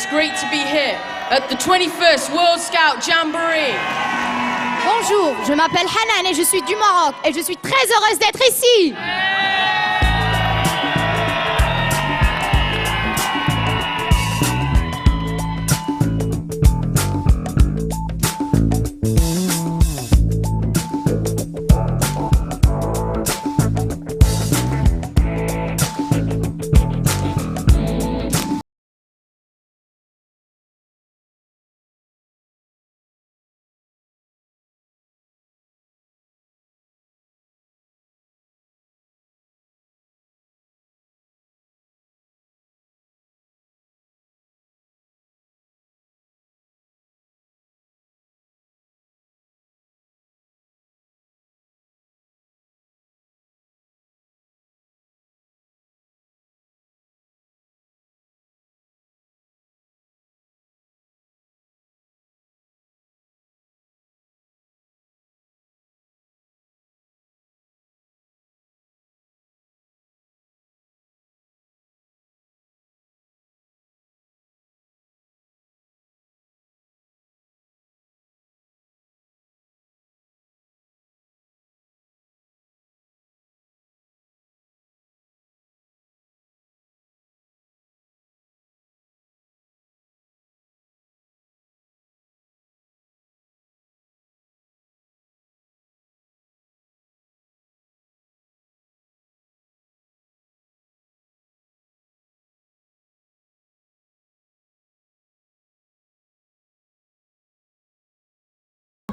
It's great to be here at the 21st World Scout Jamboree. Bonjour, je m'appelle Hanan et je suis du Maroc et je suis très heureuse d'être ici.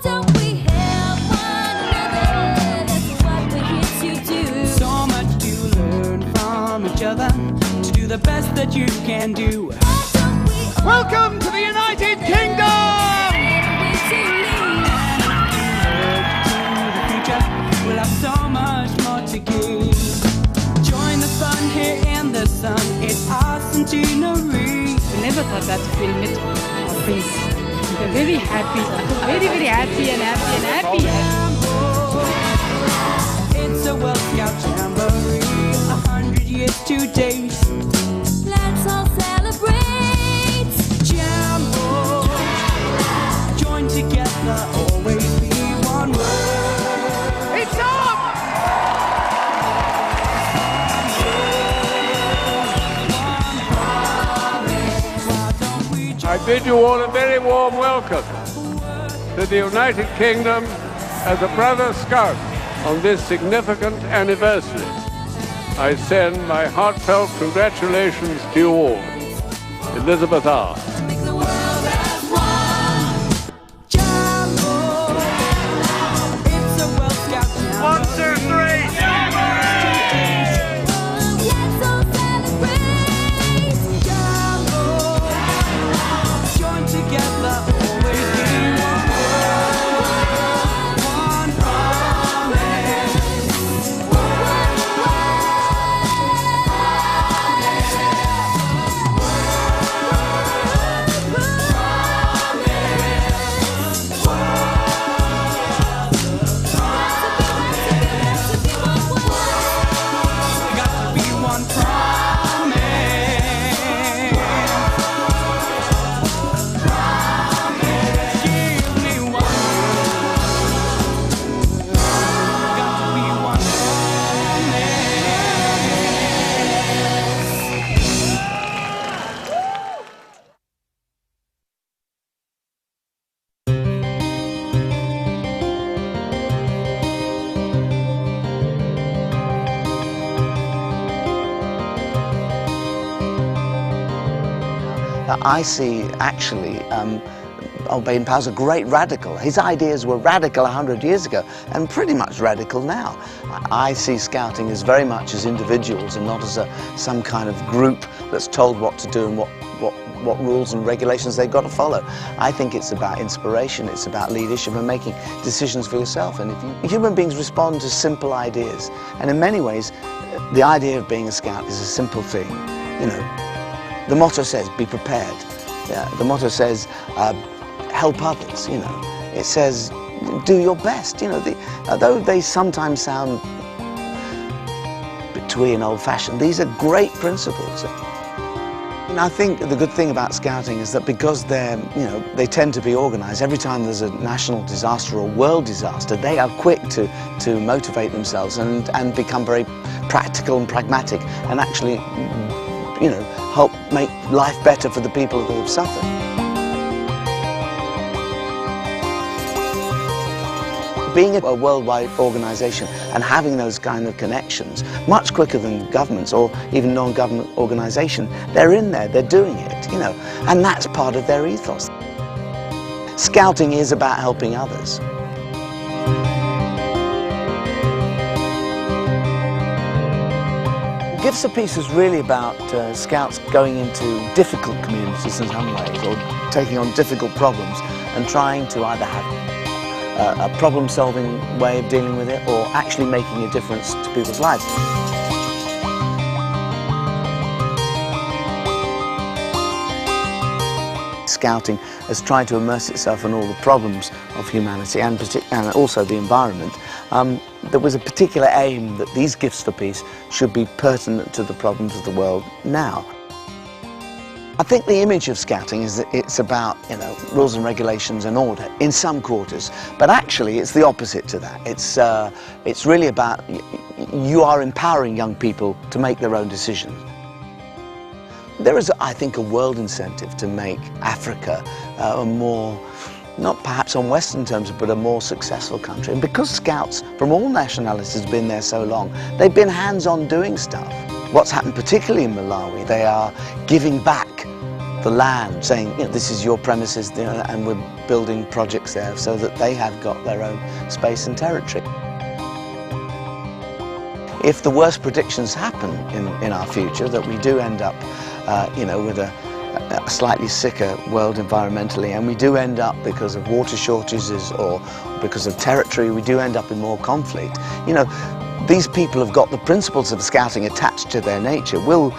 Don't we help one another? That's what we're here to do. So much to learn from each other, to do the best that you can do. Welcome to the United Kingdom! To the future, we'll have so much more to give. Join the fun here in the sun. It's our centenary. We never thought that we'll meet our prince. We're very happy, very happy and happy. It's a World Scout Jamboree, 100 years today. Let's all celebrate. Jambo, join together, always be one word. It's up! I bid you all a very warm welcome to the United Kingdom as a brother scout on this significant anniversary. I send my heartfelt congratulations to you all. Elizabeth R. I see actually Baden-Powell's a great radical. His ideas were radical 100 years ago and pretty much radical now. I see scouting as very much as individuals and not as some kind of group that's told what to do and what rules and regulations they've got to follow. I think it's about inspiration, it's about leadership and making decisions for yourself. And if human beings respond to simple ideas, and in many ways the idea of being a scout is a simple thing. You know, the motto says, be prepared. Yeah, the motto says, help others, you know. It says, do your best, you know. Although they sometimes sound a bit twee and old-fashioned, these are great principles. mean, I think the good thing about Scouting is that because they're, they tend to be organised, every time there's a national disaster or world disaster, they are quick to motivate themselves and become very practical and pragmatic and actually, help make life better for the people who have suffered. Being a worldwide organisation and having those kind of connections much quicker than governments or even non-government organisation, they're in there, they're doing it, and that's part of their ethos. Scouting is about helping others. Gifts of Peace is really about Scouts going into difficult communities in some ways, or taking on difficult problems and trying to either have a problem-solving way of dealing with it, or actually making a difference to people's lives. Scouting has tried to immerse itself in all the problems of humanity and also the environment. There was a particular aim that these gifts for peace should be pertinent to the problems of the world now. I think the image of Scouting is that it's about, rules and regulations and order in some quarters, but actually it's the opposite to that. It's really about, you are empowering young people to make their own decisions. There is, I think, a world incentive to make Africa a more, not perhaps on Western terms, but a more successful country. And because Scouts from all nationalities have been there so long, they've been hands-on doing stuff. What's happened particularly in Malawi, they are giving back the land, saying, this is your premises, and we're building projects there so that they have got their own space and territory. If the worst predictions happen in our future, that we do end up, with a slightly sicker world environmentally, and we do end up, because of water shortages or because of territory, we do end up in more conflict. These people have got the principles of Scouting attached to their nature, will,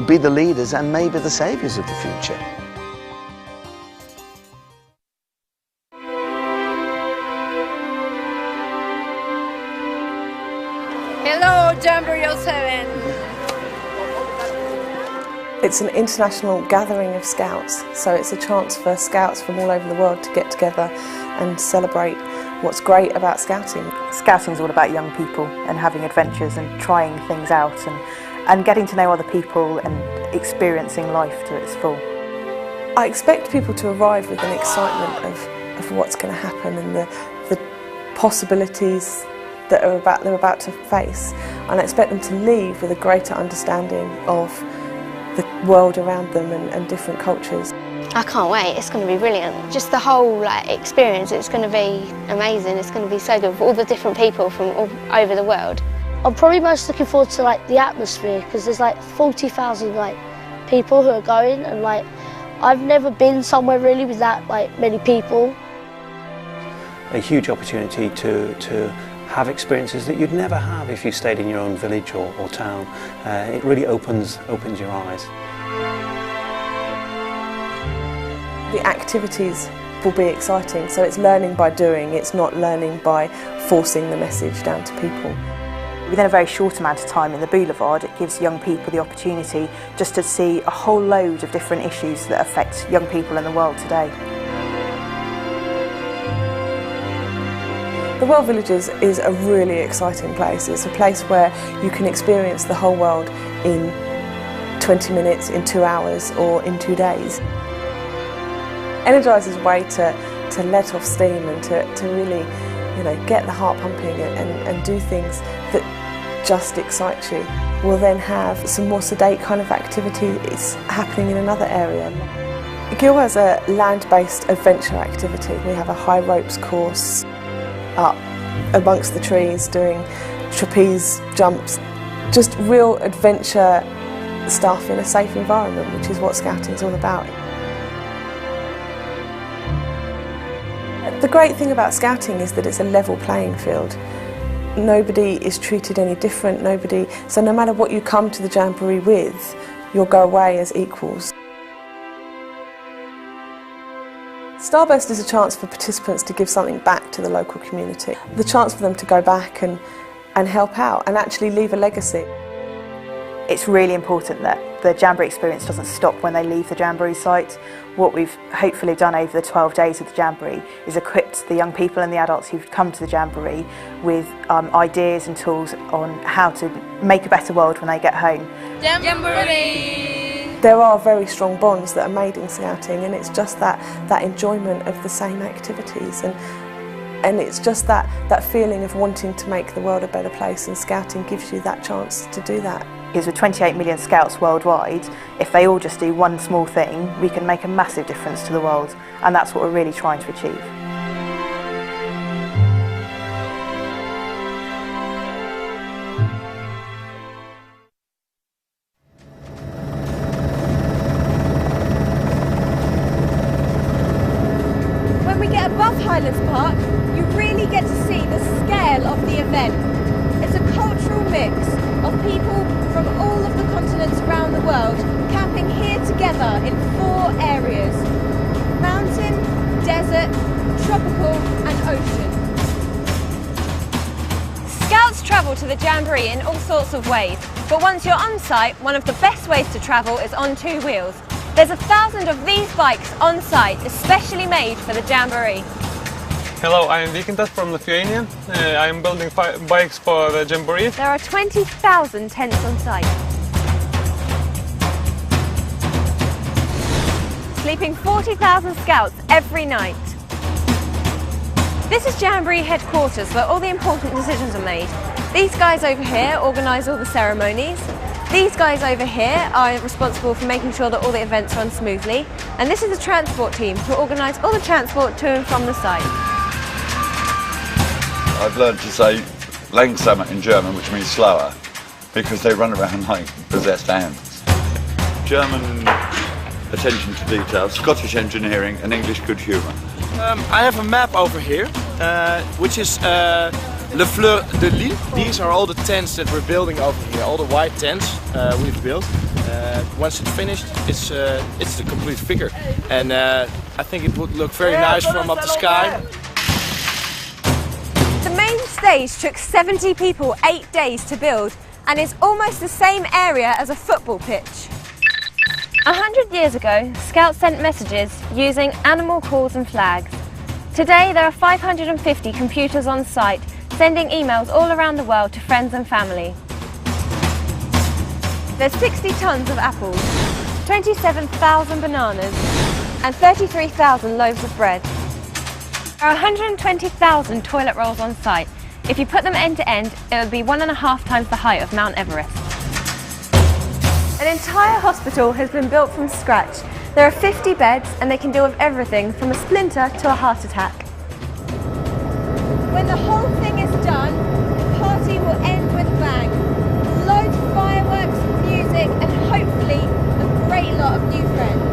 be the leaders and maybe the saviours of the future. Hello, Jamboree 07. It's an international gathering of Scouts, so it's a chance for Scouts from all over the world to get together and celebrate what's great about Scouting. Scouting is all about young people and having adventures and trying things out and getting to know other people and experiencing life to its full. I expect people to arrive with an excitement of what's going to happen and the possibilities that they're about to face, and I expect them to leave with a greater understanding of the world around them and different cultures. I can't wait, it's going to be brilliant. Just the whole experience, it's going to be amazing, it's going to be so good with all the different people from all over the world. I'm probably most looking forward to the atmosphere, because there's 40,000 people who are going, and I've never been somewhere really with that many people. A huge opportunity to have experiences that you'd never have if you stayed in your own village or town. It really opens your eyes. The activities will be exciting, so it's learning by doing, it's not learning by forcing the message down to people. Within a very short amount of time in the Boulevard, it gives young people the opportunity just to see a whole load of different issues that affect young people in the world today. The World Villages is a really exciting place. It's a place where you can experience the whole world in 20 minutes, in 2 hours, or in 2 days. Energiser's way to let off steam and to really, get the heart pumping and do things that just excite you. We'll then have some more sedate kind of activities happening in another area. Gil has a land-based adventure activity. We have a high ropes course up amongst the trees doing trapeze jumps, just real adventure stuff in a safe environment, which is what Scouting is all about. The great thing about Scouting is that it's a level playing field. Nobody is treated any different, so no matter what you come to the Jamboree with, you'll go away as equals. Starburst is a chance for participants to give something back to the local community. The chance for them to go back and help out and actually leave a legacy. It's really important that the Jamboree experience doesn't stop when they leave the Jamboree site. What we've hopefully done over the 12 days of the Jamboree is equipped the young people and the adults who've come to the Jamboree with ideas and tools on how to make a better world when they get home. Jamboree! There are very strong bonds that are made in Scouting, and it's just that enjoyment of the same activities, and it's just that feeling of wanting to make the world a better place, and Scouting gives you that chance to do that. Because with 28 million Scouts worldwide, if they all just do one small thing, we can make a massive difference to the world, and that's what we're really trying to achieve. When we get above Highlands Park, you really get to see the scale of the event. It's a cultural mix of people from all of the continents around the world camping here together in 4 areas: mountain, desert, tropical and ocean. Scouts travel to the Jamboree in all sorts of ways, but once you're on site, one of the best ways to travel is on 2 wheels. There's 1,000 of these bikes on site, especially made for the Jamboree. Hello, I am Vikintas from Lithuania. I am building bikes for the Jamboree. There are 20,000 tents on site. Sleeping 40,000 scouts every night. This is Jamboree headquarters where all the important decisions are made. These guys over here organise all the ceremonies. These guys over here are responsible for making sure that all the events run smoothly. And this is the transport team who organise all the transport to and from the site. I've learned to say langsamer in German, which means slower, because they run around like possessed ants. German attention to detail, Scottish engineering and English good humour. I have a map over here, which is Le Fleur de Lille. These are all the tents that we're building over here, all the white tents we've built. Once it's finished, it's the complete figure. And I think it would look very nice from up the sky. The main stage took 70 people 8 days to build and is almost the same area as a football pitch. 100 years ago, Scouts sent messages using animal calls and flags. Today there are 550 computers on site sending emails all around the world to friends and family. There's 60 tons of apples, 27,000 bananas and 33,000 loaves of bread. There are 120,000 toilet rolls on site. If you put them end to end, it would be 1.5 times the height of Mount Everest. An entire hospital has been built from scratch. There are 50 beds and they can deal with everything from a splinter to a heart attack. When the whole thing is done, the party will end with a bang. Loads of fireworks, music and hopefully a great lot of new friends.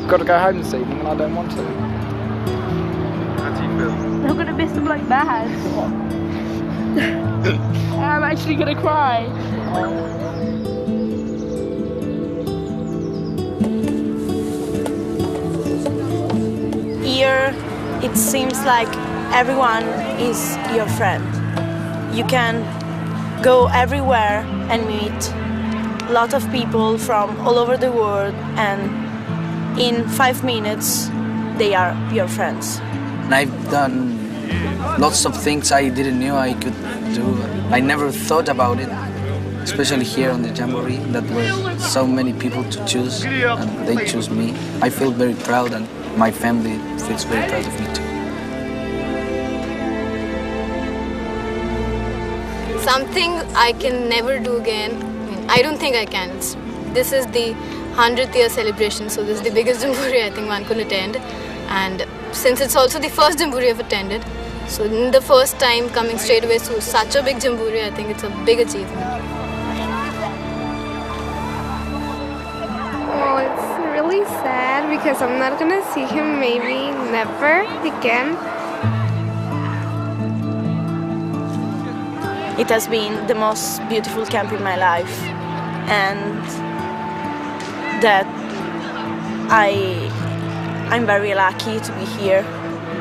Got to go home this evening and I don't want to. How do you feel? I'm gonna miss them like mad. I'm actually gonna cry. Here, it seems like everyone is your friend. You can go everywhere and meet a lot of people from all over the world, and in 5 minutes, they are your friends. And I've done lots of things I didn't know I could do. I never thought about it, especially here on the Jamboree, that were so many people to choose, and they choose me. I feel very proud, and my family feels very proud of me too. Something I can never do again. I don't think I can. This is the 100th year celebration, so this is the biggest Jamboree I think one could attend. And since it's also the first Jamboree I've attended, so in the first time coming straight away to such a big Jamboree, I think it's a big achievement. Oh, it's really sad because I'm not gonna see him maybe never again. It has been the most beautiful camp in my life, and that I'm very lucky to be here.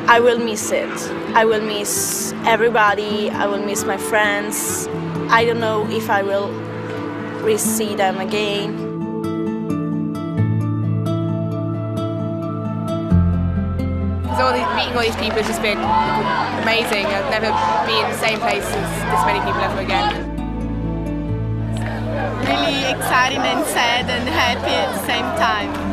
I will miss it. I will miss everybody. I will miss my friends. I don't know if I will see them again. Meeting all these people has just been amazing. I've never been in the same place as this many people ever again. Really exciting and sad and happy at the same time.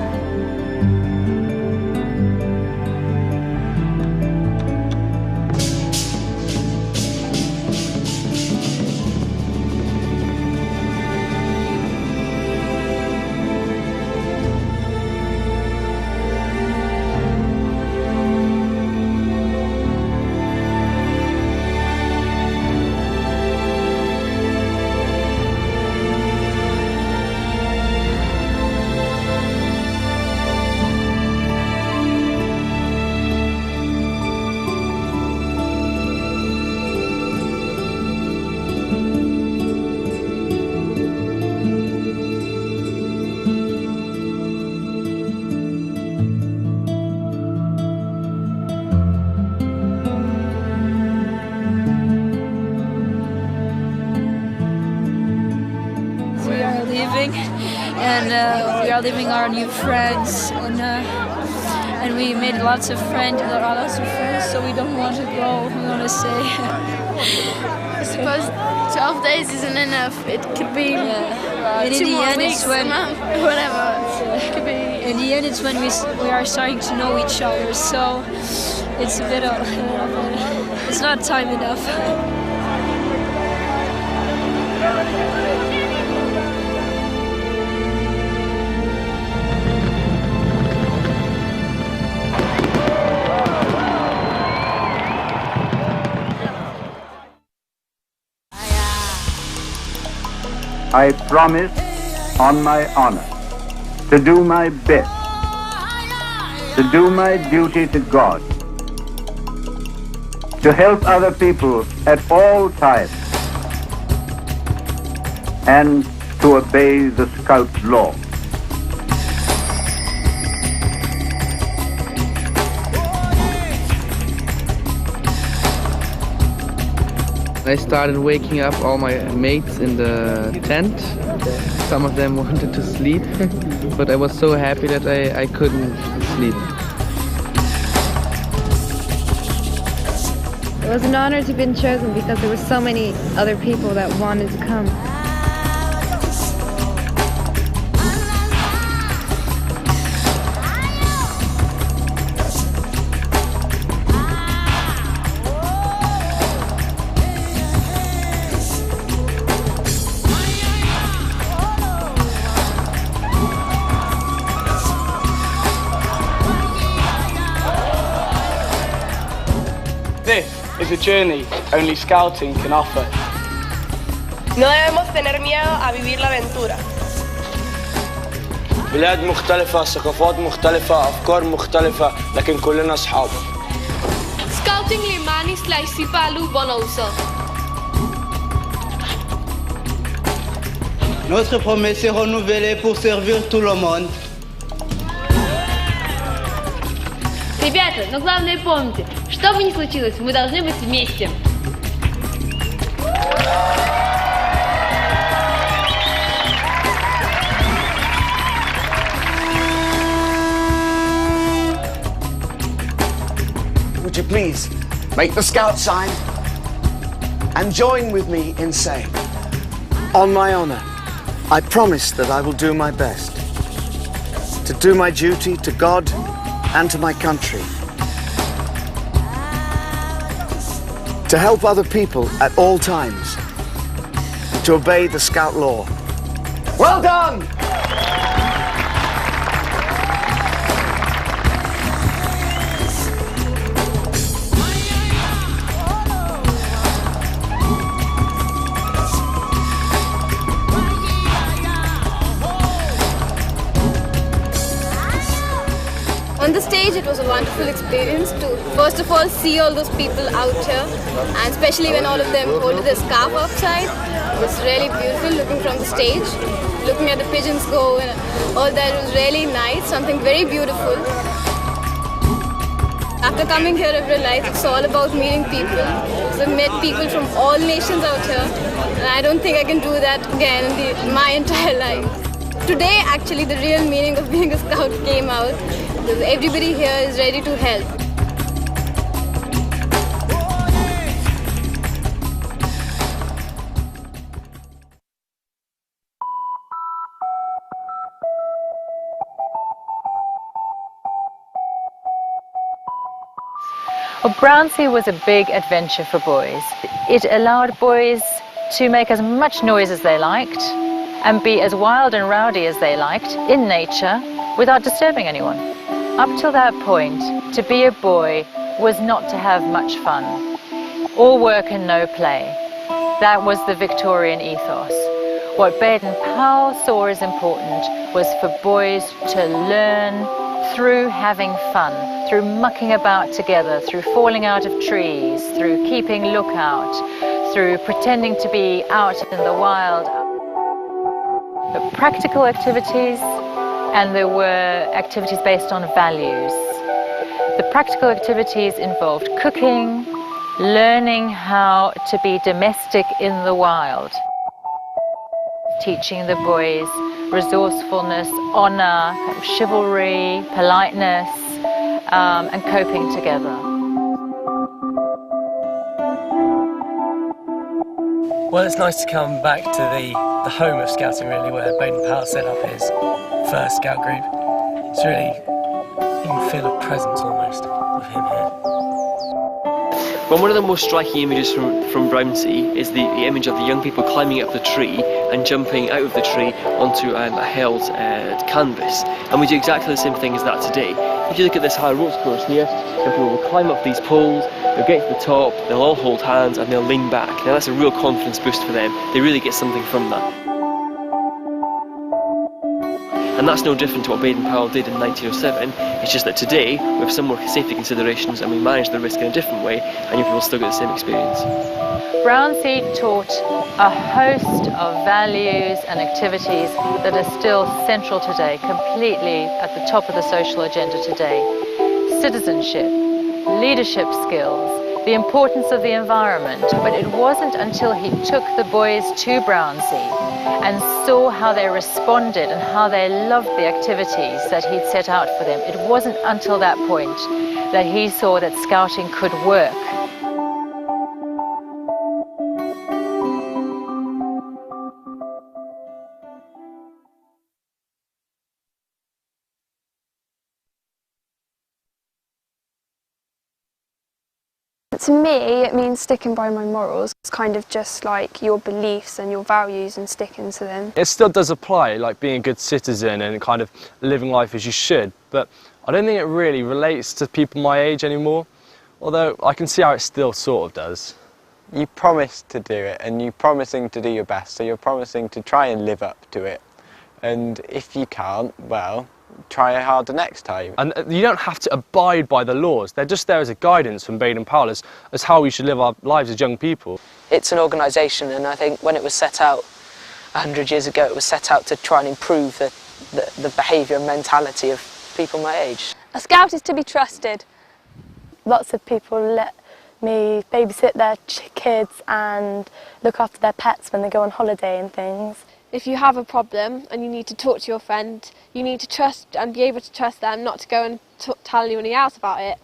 And we are leaving our new friends, and we made lots of friends, so we don't want to go. We want to stay. I suppose 12 days isn't enough. It could be 2 more weeks, a month, whatever. It could be. In the end, it's when we are starting to know each other, so it's a bit of it's not time enough. I promise on my honor to do my best, to do my duty to God, to help other people at all times, and to obey the Scout law. I started waking up all my mates in the tent. Some of them wanted to sleep, but I was so happy that I couldn't sleep. It was an honor to have been chosen because there were so many other people that wanted to come. This is a journey only scouting can offer. No debemos tener miedo a vivir la aventura. بلاد مختلفة، ثقافات مختلفة، أفكار مختلفة، لكن كلنا أصحاب. Scouting les manis slicey palou bonousa. Notre promesse est renouvelée pour servir tout le monde. Ребята, но главное помните, что бы ни случилось, мы должны быть вместе. Would you please make the scout sign and join with me in saying, on my honor, I promise that I will do my best to do my duty to God and to my country, to help other people at all times, to obey the Scout law. Well done! On the stage, it was a wonderful experience to first of all see all those people out here, and especially when all of them hold their scarf outside. It was really beautiful looking from the stage, looking at the pigeons go and all that. It was really nice, something very beautiful. After coming here, I realized it's all about meeting people. So I met people from all nations out here, and I don't think I can do that again in my entire life. Today, actually, the real meaning of being a scout came out. Because everybody here is ready to help. Well, Brownsea was a big adventure for boys. It allowed boys to make as much noise as they liked and be as wild and rowdy as they liked in nature without disturbing anyone. Up till that point, to be a boy was not to have much fun. All work and no play. That was the Victorian ethos. What Baden-Powell saw as important was for boys to learn through having fun, through mucking about together, through falling out of trees, through keeping lookout, through pretending to be out in the wild. But practical activities, and there were activities based on values. The practical activities involved cooking, learning how to be domestic in the wild, teaching the boys resourcefulness, honour, chivalry, politeness, and coping together. Well, it's nice to come back to the home of scouting, really, where Baden-Powell set up his first scout group. It's really, you can feel a presence almost of him here. Well, one of the most striking images from Brownsea is the image of the young people climbing up the tree and jumping out of the tree onto a held canvas. And we do exactly the same thing as that today. If you look at this high ropes course here, young people will climb up these poles, they'll get to the top, they'll all hold hands and they'll lean back. Now that's a real confidence boost for them. They really get something from that. And that's no different to what Baden-Powell did in 1907, it's just that today we have some more safety considerations and we manage the risk in a different way and you people still get the same experience. Brownsea taught a host of values and activities that are still central today, completely at the top of the social agenda today. Citizenship, leadership skills, the importance of the environment, but it wasn't until he took the boys to Brownsea and saw how they responded and how they loved the activities that he'd set out for them. It wasn't until that point that he saw that scouting could work. To me, it means sticking by my morals. It's kind of just like your beliefs and your values and sticking to them. It still does apply, like being a good citizen and kind of living life as you should, but I don't think it really relates to people my age anymore. although I can see how it still sort of does. You promised to do it, and you're promising to do your best, so you're promising to try and live up to it. And if you can't, well, try harder next time. And you don't have to abide by the laws. They're just there as a guidance from Baden-Powell as how we should live our lives as young people. It's an organisation, and I think when it was set out 100 years ago, it was set out to try and improve the behaviour and mentality of people my age. A scout is to be trusted. Lots of people let me babysit their kids and look after their pets when they go on holiday and things. If you have a problem and you need to talk to your friend, you need to trust and be able to trust them, not to go and tell anyone else about it.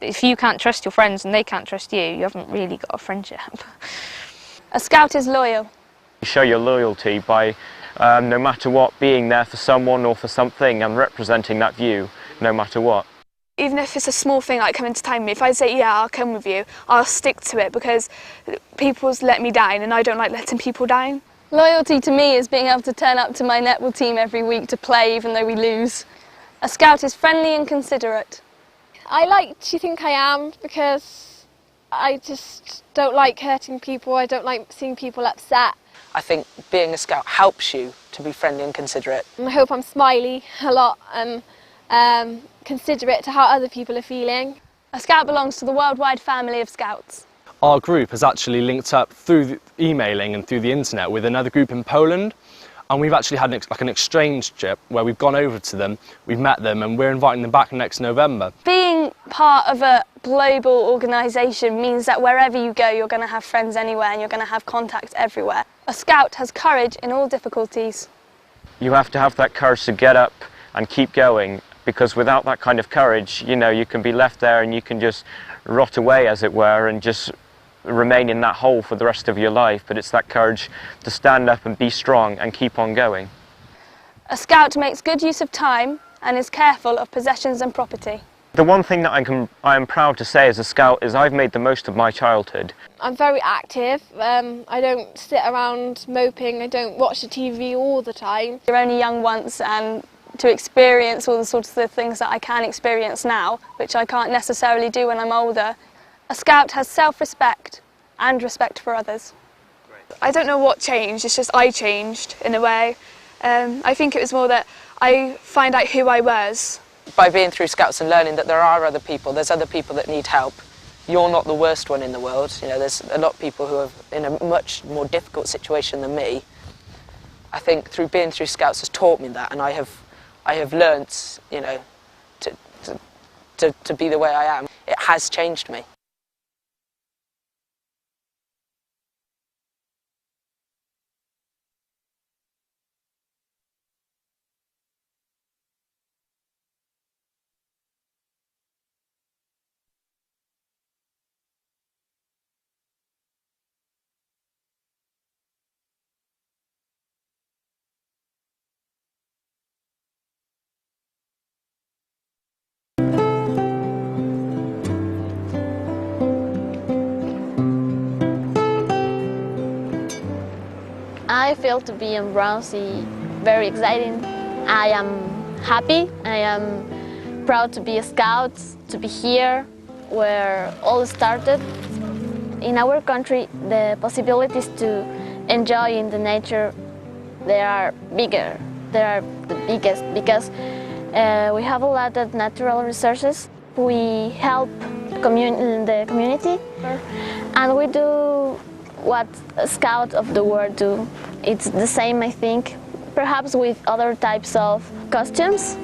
If you can't trust your friends and they can't trust you, you haven't really got a friendship. A scout is loyal. You show your loyalty by, no matter what, being there for someone or for something and representing that view, no matter what. Even if it's a small thing like coming to time me, if I say, yeah, I'll come with you, I'll stick to it because people's let me down and I don't like letting people down. Loyalty to me is being able to turn up to my netball team every week to play even though we lose. A scout is friendly and considerate. I like to think I am because I just don't like hurting people, I don't like seeing people upset. I think being a scout helps you to be friendly and considerate. And I hope I'm smiley a lot and considerate to how other people are feeling. A scout belongs to the worldwide family of scouts. Our group has actually linked up through emailing and through the internet with another group in Poland, and we've actually had an exchange trip where we've gone over to them, we've met them, and we're inviting them back next November. Being part of a global organisation means that wherever you go, you're going to have friends anywhere and you're going to have contacts everywhere. A scout has courage in all difficulties. You have to have that courage to get up and keep going, because without that kind of courage, you know, you can be left there and you can just rot away, as it were, and just remain in that hole for the rest of your life. But it's that courage to stand up and be strong and keep on going. A scout makes good use of time and is careful of possessions and property. The one thing that I am proud to say as a scout is I've made the most of my childhood. I'm very active, I don't sit around moping, I don't watch the TV all the time. You're only young once, and to experience all the sorts of things that I can experience now, which I can't necessarily do when I'm older. A scout has self-respect and respect for others. I don't know what changed, it's just I changed in a way. I think it was more that I find out who I was. By being through Scouts and learning that there are other people, there's other people that need help. You're not the worst one in the world. You know, there's a lot of people who are in a much more difficult situation than me. I think being through Scouts has taught me that, and I have learnt, you know, to be the way I am. It has changed me. I feel to be in Brownsea very exciting. I am happy, I am proud to be a scout, to be here where all started. In our country, the possibilities to enjoy in the nature, they are bigger, they are the biggest, because we have a lot of natural resources. We help the community, and we do what a scout of the world do. It's the same, I think, perhaps with other types of costumes,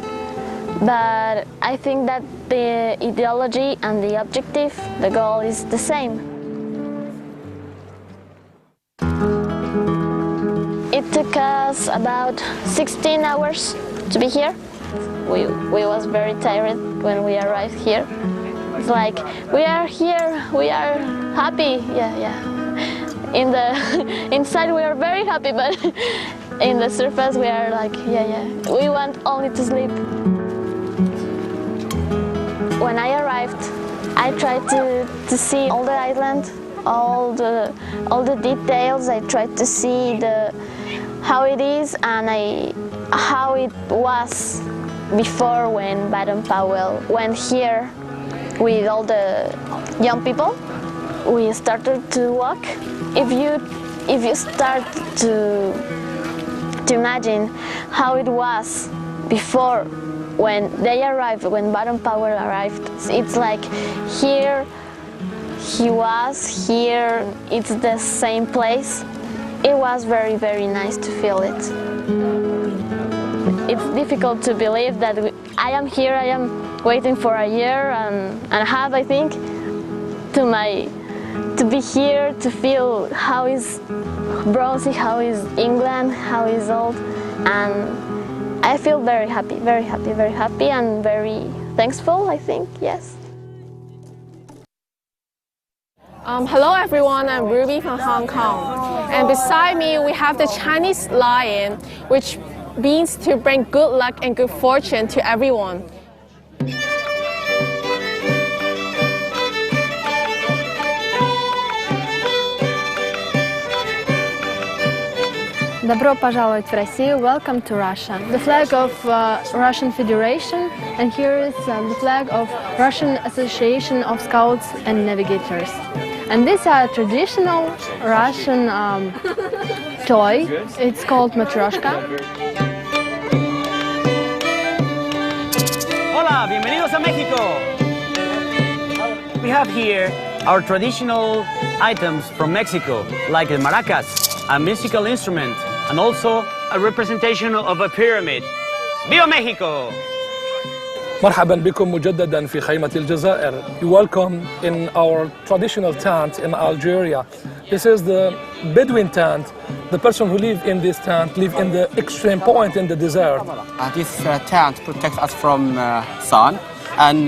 but I think that the ideology and the objective, the goal is the same. It took us about 16 hours to be here. We was very tired when we arrived here. It's like, we are here, we are happy, yeah. Inside we are very happy, but in the surface we are like, yeah. We want only to sleep. When I arrived, I tried to see all the island, all the details. I tried to see how it is and how it was before when Baden-Powell went here with all the young people. We started to walk. If you start to imagine how it was before, when they arrived, when Baron Power arrived, it's like here he was, here it's the same place. It was very, very nice to feel it. It's difficult to believe that I am here, I am waiting for a year and a half, I think, to be here, to feel how is Brownsea, how is England, how is old, and I feel very happy, and very thankful, I think, yes. Hello everyone, I'm Ruby from Hong Kong, and beside me we have the Chinese lion, which means to bring good luck and good fortune to everyone. Добро пожаловать в Россию. Welcome to Russia. The flag of Russian Federation, and here is the flag of Russian Association of Scouts and Navigators. And this is a traditional Russian toy. It's called matryoshka. Hola, bienvenidos a Mexico. We have here our traditional items from Mexico, like the maracas, a musical instrument, and also a representation of a pyramid. Viva Mexico! مرحبا بكم مجددا في خيمة الجزائر. You welcome in our traditional tent in Algeria. This is the Bedouin tent. The person who live in this tent live in the extreme point in the desert. This tent protects us from sun, and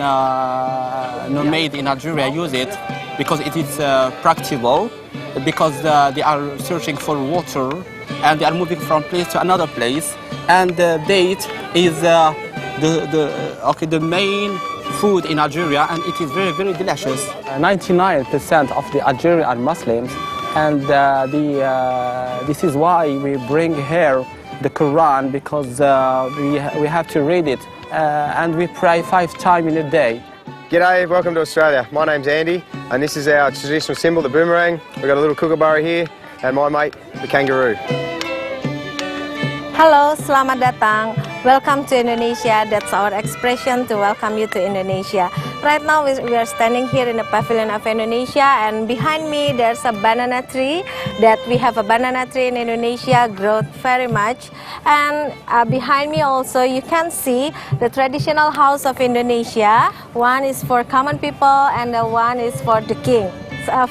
nomades in Algeria use it because it is practical, because they are searching for water and they are moving from place to another place, and the date is the main food in Algeria, and it is very, very delicious. 99% of the Algerians are Muslims, and this is why we bring here the Quran, because we have to read it, and we pray 5 times in a day. G'day, welcome to Australia. My name's Andy, and this is our traditional symbol, the boomerang. We've got a little kookaburra here, and my mate, the kangaroo. Hello, selamat datang. Welcome to Indonesia. That's our expression to welcome you to Indonesia. Right now we are standing here in the pavilion of Indonesia, and behind me there's a banana tree. That we have a banana tree in Indonesia, growth very much. And behind me also you can see the traditional house of Indonesia. One is for common people and the one is for the king.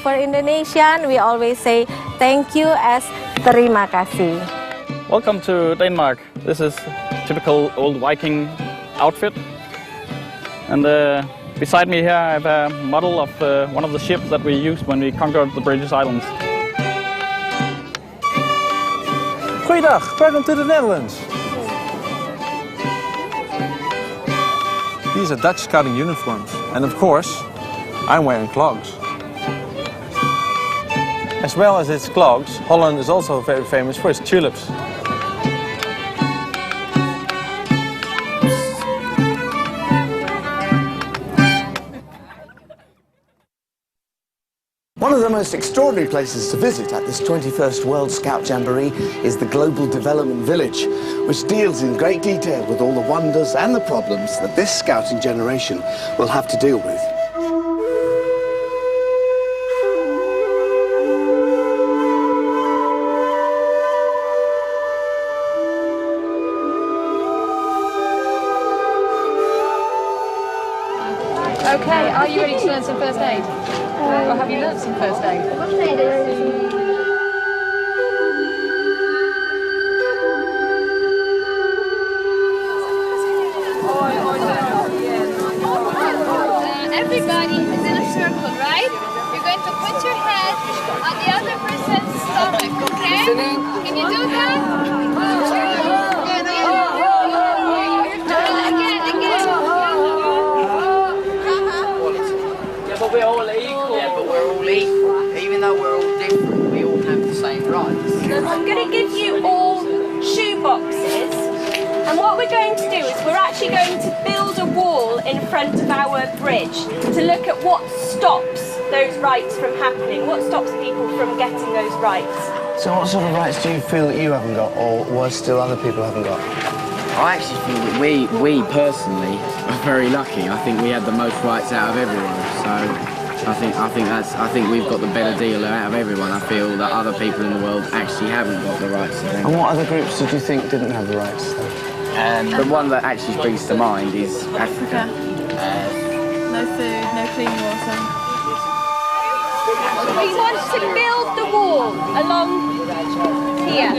For Indonesian we always say thank you as terima kasih. Welcome to Denmark. This is typical old Viking outfit. And beside me here I have a model of one of the ships that we used when we conquered the British Islands. Goeiedag, welcome to the Netherlands. These are Dutch scouting uniforms, and of course I'm wearing clogs. As well as its clogs, Holland is also very famous for its tulips. One of the most extraordinary places to visit at this 21st World Scout Jamboree is the Global Development Village, which deals in great detail with all the wonders and the problems that this scouting generation will have to deal with. Okay, are you ready to learn some first aid? Or have you learned some first aid? Everybody is in a circle, right? You're going to put your head on the other person's stomach, okay? Can you do that? But we're all equal. Yeah, but we're all equal. Even though we're all different, we all have the same rights. I'm going to give you all shoe boxes, and what we're going to do is we're actually going to build a wall in front of our bridge to look at what stops those rights from happening? What stops people from getting those rights? So what sort of rights do you feel that you haven't got, or worse still, other people haven't got? I actually feel that we personally are very lucky. I think we had the most rights out of everyone. So I think we've got the better deal out of everyone. I feel that other people in the world actually haven't got the rights. And what other groups did you think didn't have the rights? The one that actually springs to mind is Africa. No food, no clean water. We want to build the wall along here.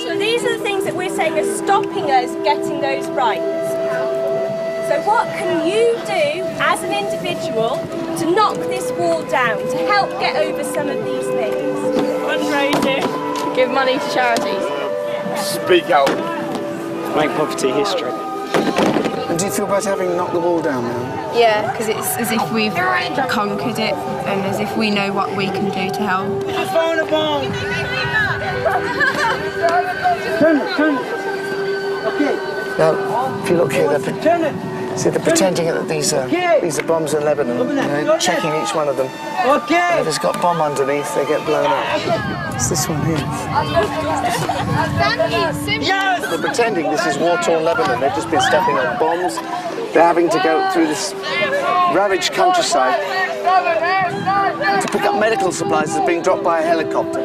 So these are the things that we're saying are stopping us getting those rights. So what can you do as an individual to knock this wall down, to help get over some of these things? Fundraising. Give money to charities. Speak out. Make poverty history. And do you feel better having knocked the wall down now? Yeah, because it's as if we've conquered it and as if we know what we can do to help. Just phone a bomb. Turn it. Okay. Now, if you look here, they're pretending that these are bombs in Lebanon. And they're checking each one of them. Okay. And if it's got bomb underneath, they get blown up. It's this one here. Yes. They're pretending this is war-torn Lebanon. They've just been stepping on bombs. They're having to go through this ravaged countryside to pick up medical supplies that are being dropped by a helicopter.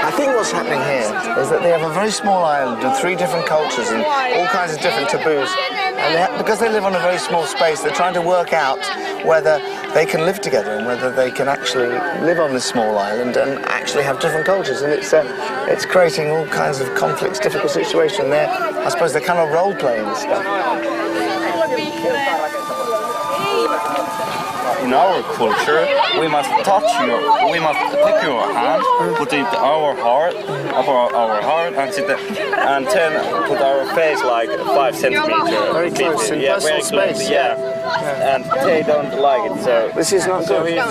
I think what's happening here is that they have a very small island with 3 different cultures and all kinds of different taboos. And because they live on a very small space, they're trying to work out whether they can live together and whether they can actually live on this small island and actually have different cultures. And it's creating all kinds of conflicts, difficult situations there. I suppose they're kind of role-playing this stuff. In our culture, we must take your hand, put it our heart, and sit there, and then put our face like 5 centimeters. Very close, in personal space. Yeah. And they don't like it, so... This is not good. No.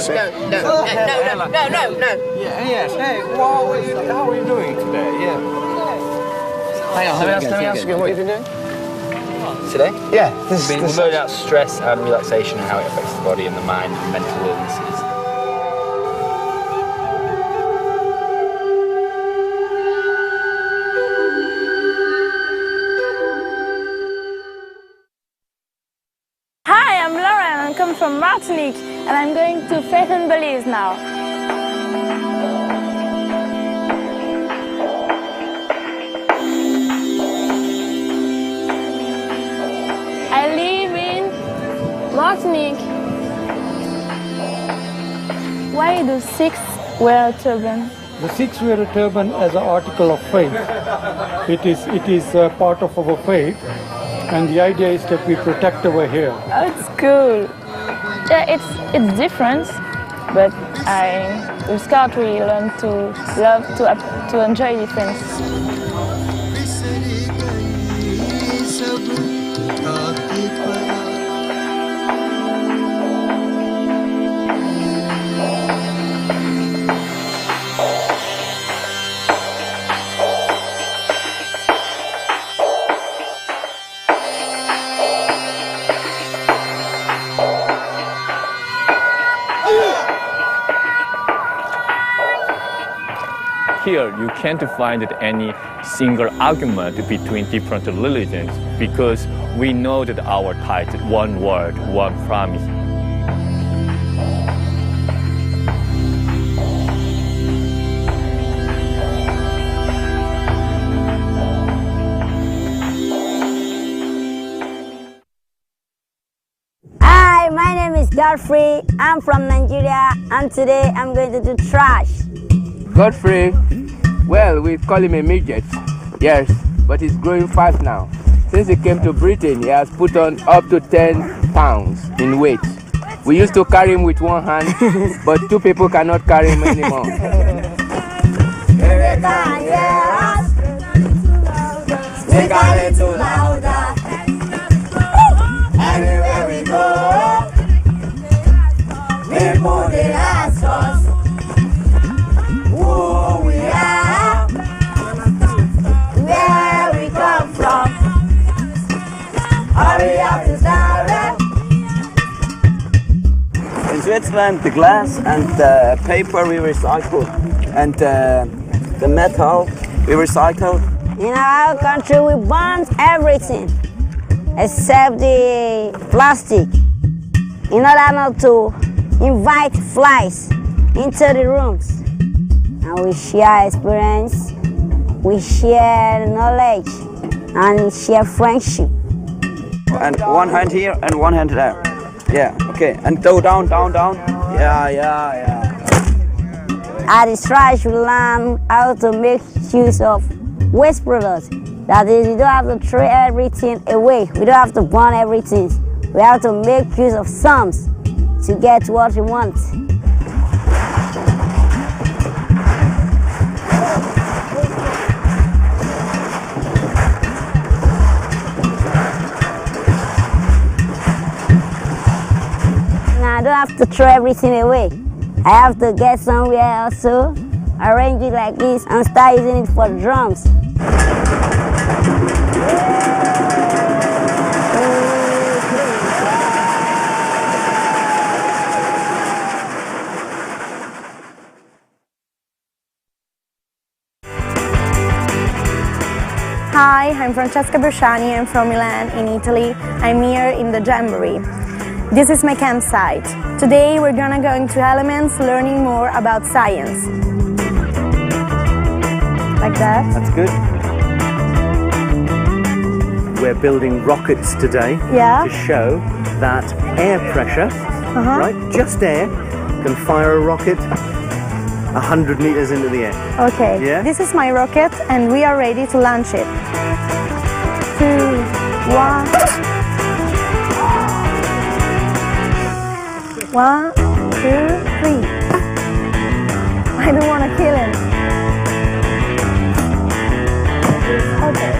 Yes. Hey, how are you doing today? Yeah. Hang on, let me ask you what you've been doing? Today? Yeah. We've been learning about stress and relaxation and how it affects the body and the mind and mental illnesses. Hi, I'm Laura and I'm coming from Martinique and I'm going to Faith and Belize now. I live in Martinique. Why do Sikhs wear a turban? The Sikhs wear a turban as an article of faith. It is part of our faith, and the idea is that we protect our hair. Oh, it's cool. Yeah, it's different, but with Scout we learn to love to enjoy these things. Here, you can't find any single argument between different religions because we know that our tithe is one word, one promise. Hi, my name is Godfrey. I'm from Nigeria, and today I'm going to do trash. Godfrey, well, we call him a midget, yes, but he's growing fast now. Since he came to Britain, he has put on up to 10 pounds in weight. We used to carry him with one hand, but 2 people cannot carry him anymore. They can hear us. Speak a little louder. Anywhere we go, In Switzerland, the glass and the paper we recycle, and the metal we recycle. In our country, we burn everything except the plastic in order not to invite flies into the rooms. And we share experience, we share knowledge, and we share friendship. And one hand here and one hand there. Yeah, okay. And go down, down, down. Yeah. At the stretch, we learn how to make use of waste products. That is, we don't have to throw everything away. We don't have to burn everything. We have to make use of some to get what we want. Now I don't have to throw everything away. I have to get somewhere also, arrange it like this, and start using it for drums. Hi, I'm Francesca Brusciani. I'm from Milan in Italy. I'm here in the Jamboree. This is my campsite. Today we're gonna go into elements, learning more about science. Like that. That's good. We're building rockets today Yeah. to show that air pressure, right, just air, can fire a rocket 100 meters into the air. Okay, Yeah? this is my rocket and we are ready to launch it. 2, 1. 1, 2, 3. I don't want to kill him. Okay.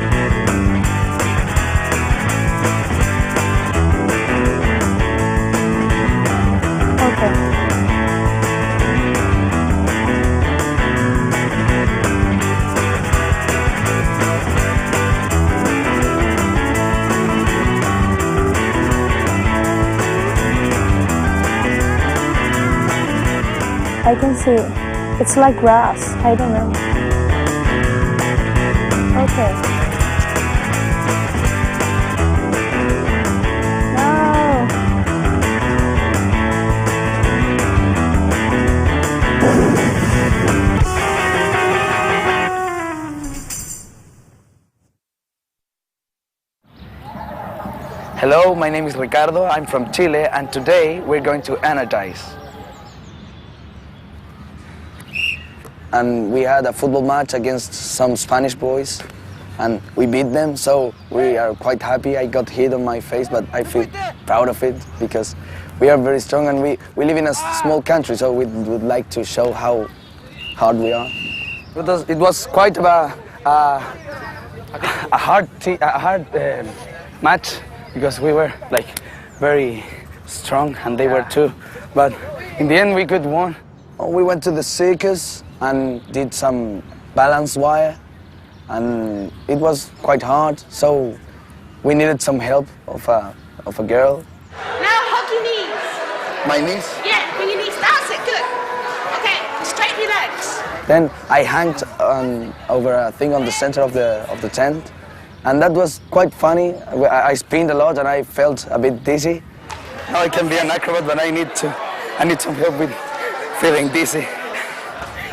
Okay. I can see it. It's like grass. I don't know. Okay. No. Hello, my name is Ricardo. I'm from Chile, and today we're going to energize. And we had a football match against some Spanish boys, and we beat them, so we are quite happy. I got hit on my face, but I feel proud of it because we are very strong, and we live in a small country, so we would like to show how hard we are. It was quite a hard match because we were like very strong, and they were too. But in the end, we could win. We went to the circus and did some balance wire, and it was quite hard, so we needed some help of a girl. Now hug your knees. My knees? Yeah, bring your knees. That's it, good. Okay, straighten your legs. Then I hanged over a thing on the center of the tent, and that was quite funny. I spinned a lot and I felt a bit dizzy. Now I can be an acrobat, but I need some help with feeling dizzy.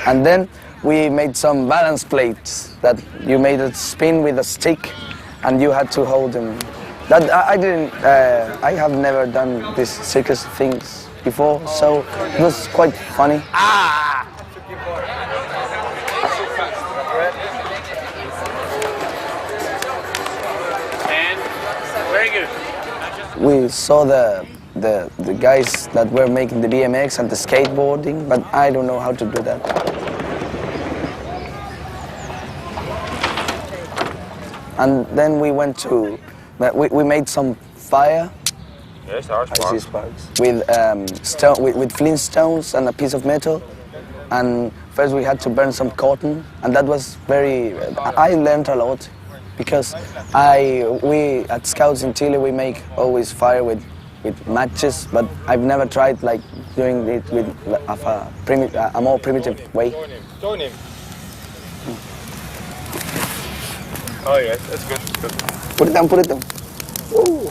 And then we made some balance plates that you made it spin with a stick, and you had to hold them. That I have never done these circus things before, so it was quite funny. And very good. We saw the guys that were making the BMX and the skateboarding, but I don't know how to do that. And then we went to, we made some fire. Yes, our sparks. With flint stones and a piece of metal. And first we had to burn some cotton, and that was I learned a lot because we at Scouts in Chile we make always fire with matches, but I've never tried like doing it with a more primitive way. Join him. Oh yes, that's good. Good. Put it down, put it down. Ooh.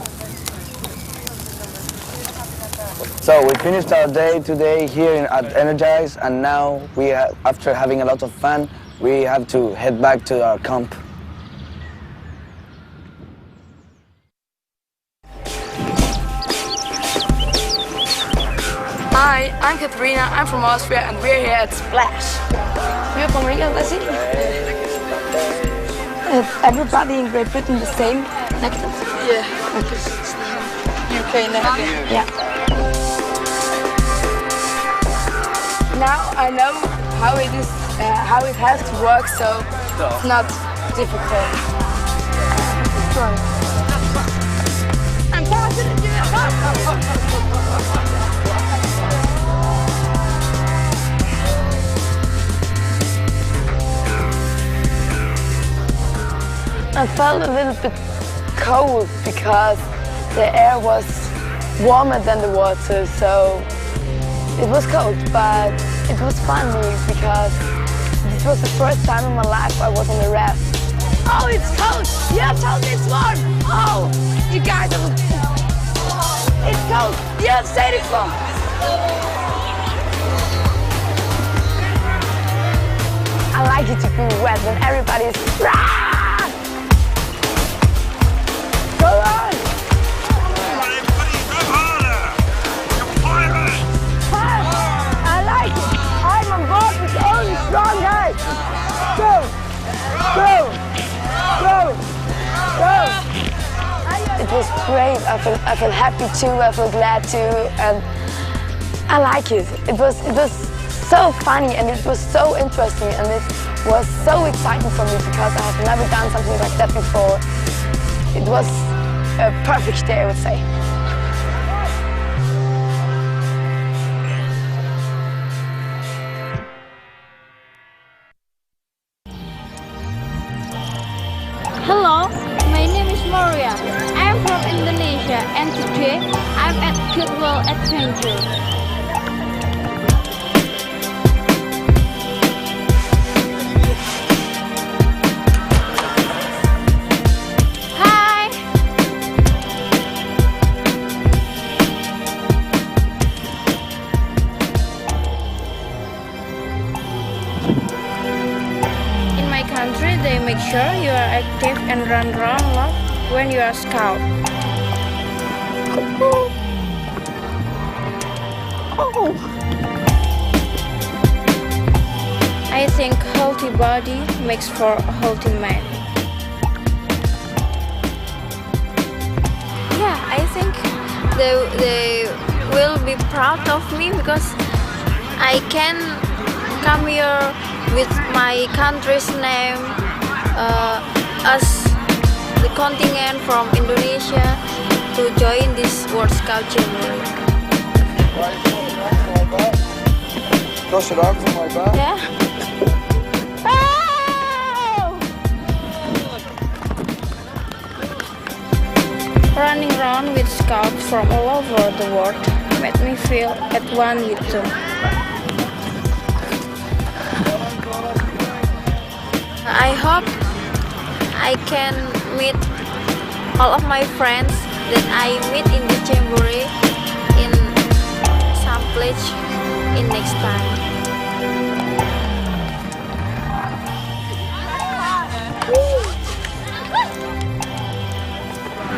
So we finished our day today here at Energize, and now we after having a lot of fun, we have to head back to our camp. Hi, I'm Katarina, I'm from Austria, and we're here at Splash. You're from Riga, let's see. Is everybody in Great Britain the same necklace? Yeah. Okay. UK necklace? Yeah. Now I know how it is, how it has to work, so it's not difficult. I'm positive to it. I felt a little bit cold because the air was warmer than the water, so it was cold, but it was funny because this was the first time in my life I was on a raft. Oh, it's cold! You told me it's warm! Oh, you guys are... It's cold! You said it's warm! I like it to be wet when everybody's... Go on! I like it! I'm on board with the only strong guy! Go! Go! Go! Go! It was great. I feel happy too, I feel glad too, and I like it. It was so funny and it was so interesting and it was so exciting for me because I have never done something like that before. It was a perfect day, I would say. Hello, my name is Maria. I'm from Indonesia and today I'm at Goodwill Adventure. They make sure you are active and run around a lot when you are scout. Oh. I think healthy body makes for a healthy man. Yeah, I think they will be proud of me because I can come here with my country's name as the contingent from Indonesia to join this World Scout Jamboree. Cross your arms on my back. Yeah. Oh! Running around with scouts from all over the world made me feel at one with them. I hope I can meet all of my friends that I meet in the Jamboree in some place in next time.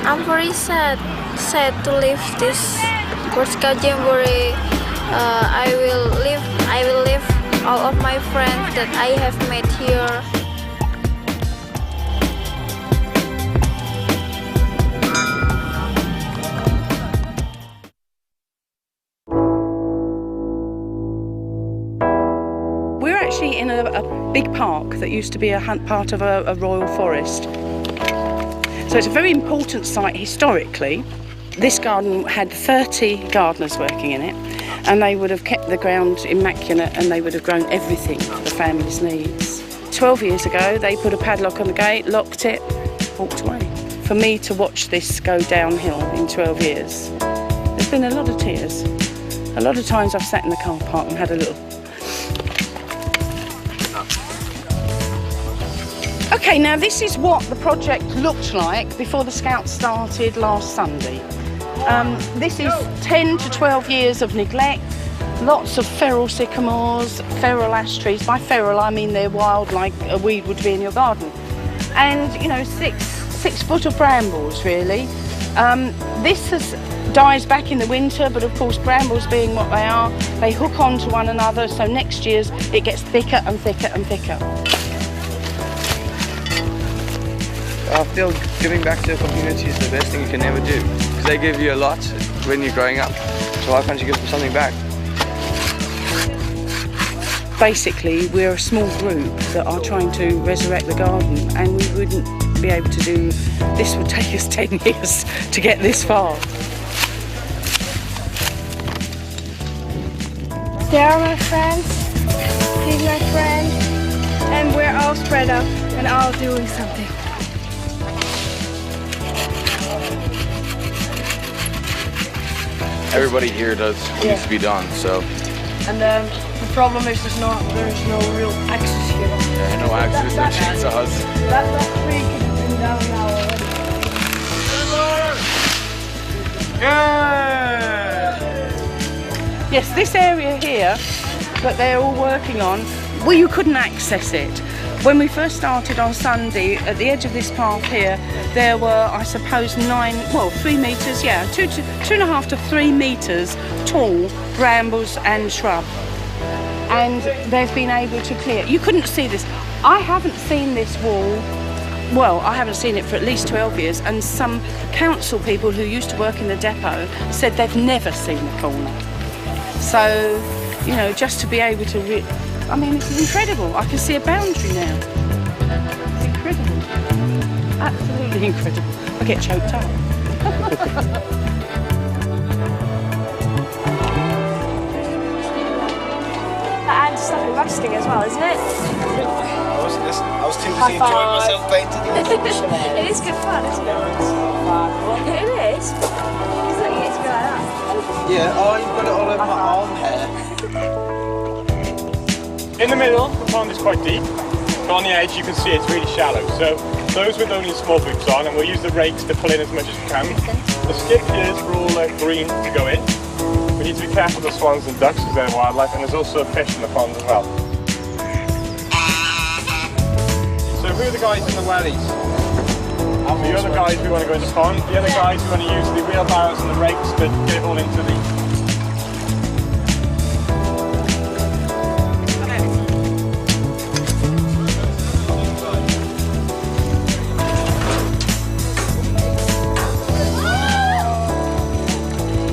I'm very sad to leave this World Scout Jamboree. I will leave all of my friends that I have met here. In a big park that used to be part of a royal forest. So it's a very important site historically. This garden had 30 gardeners working in it and they would have kept the ground immaculate and they would have grown everything for the family's needs. 12 years ago they put a padlock on the gate, locked it, walked away. For me to watch this go downhill in 12 years, there's been a lot of tears. A lot of times I've sat in the car park and had a little... Okay, now this is what the project looked like before the Scouts started last Sunday. This is 10 to 12 years of neglect, lots of feral sycamores, feral ash trees. By feral I mean they're wild like a weed would be in your garden. And, you know, six foot of brambles really. This dies back in the winter, but of course brambles being what they are, they hook onto one another, so next year's it gets thicker and thicker and thicker. I feel giving back to your community is the best thing you can ever do, because they give you a lot when you're growing up, so why can't you give them something back? Basically, we're a small group that are trying to resurrect the garden, and we wouldn't be able to do this. Would take us 10 years to get this far. They are my friends, he's my friend, and we're all spread up and all doing something. Everybody here does what needs to be done, so. And the problem is there's no real access here. Yeah, no access, no chainsaws. That tree could have been down now already. Yes, this area here that they're all working on, well, you couldn't access it. When we first started on Sunday, at the edge of this path here, there were, I suppose, 3 metres, yeah, 2.5 to 3 metres tall brambles and shrub. And they've been able to clear. You couldn't see this. I haven't seen this wall, well, I haven't seen it for at least 12 years, and some council people who used to work in the depot said they've never seen the corner. So, you know, just to be able to, I mean, this is incredible. I can see a boundary now. It's incredible. Absolutely incredible. I get choked up. And stuff in rusting as well, isn't it? I was too busy enjoying myself painting. It is good fun, isn't it? It is. It's like it gets to be like that. Yeah, oh, you've got it all over my arm hair. In the middle, the pond is quite deep, but on the edge you can see it's really shallow. So those with only small boots on, and we'll use the rakes to pull in as much as we can. The skip here is for all green to go in. We need to be careful of the swans and ducks because they're wildlife, and there's also fish in the pond as well. So who are the guys in the wellies? The other guys who want to go in the pond, the other guys who want to use the wheelbarrows and the rakes to get it all into the...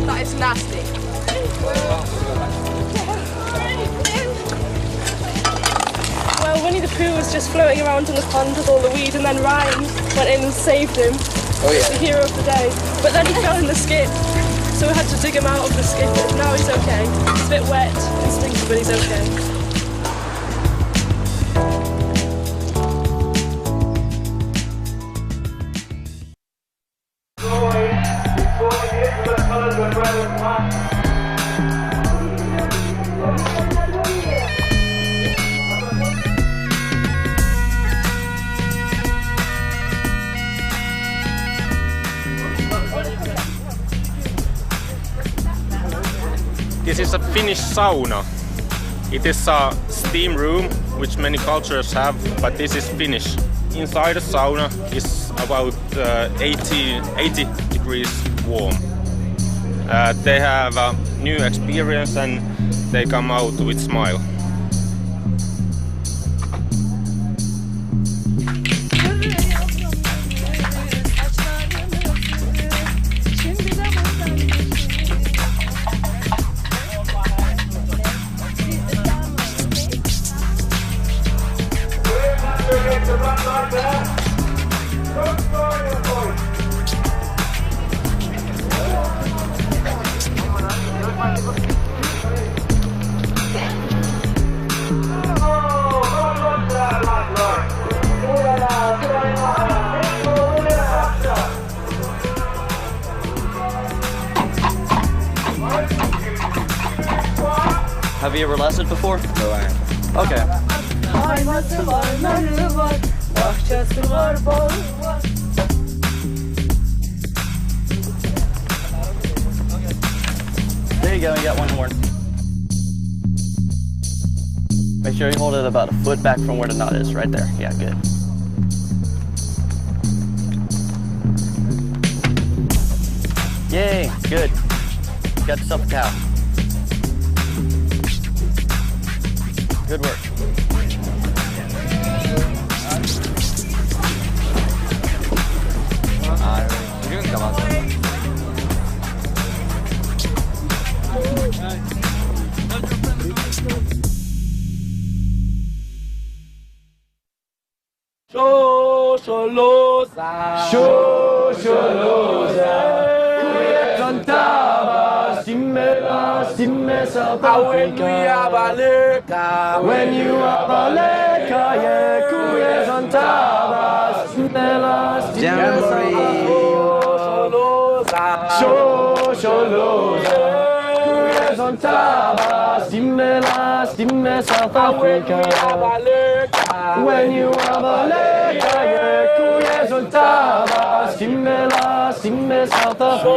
That is nasty. Well, Winnie the Pooh was just floating around in the pond with all the weed, and then Ryan went in and saved him. Oh yeah. The hero of the day. But then he fell in the skip, so we had to dig him out of the skip, and now he's okay. It's a bit wet and stinky, but he's okay. This is a Finnish sauna. It is a steam room, which many cultures have, but this is Finnish. Inside the sauna is about 80 degrees warm. They have a new experience and they come out with smile. Have you ever lessoned before? No, I haven't. Okay. There you go, you got one horn. Make sure you hold it about a foot back from where the knot is, right there. Yeah, good. Yay, good. Got yourself a cow. Good work. When you are baleka, yeah, kuyes on tabas, nelas, Jamboree. Shosholoza, kuyes on tabas, nelas, South Africa. When you are baleka, yeah, kuyes on tabas, nelas, South Africa.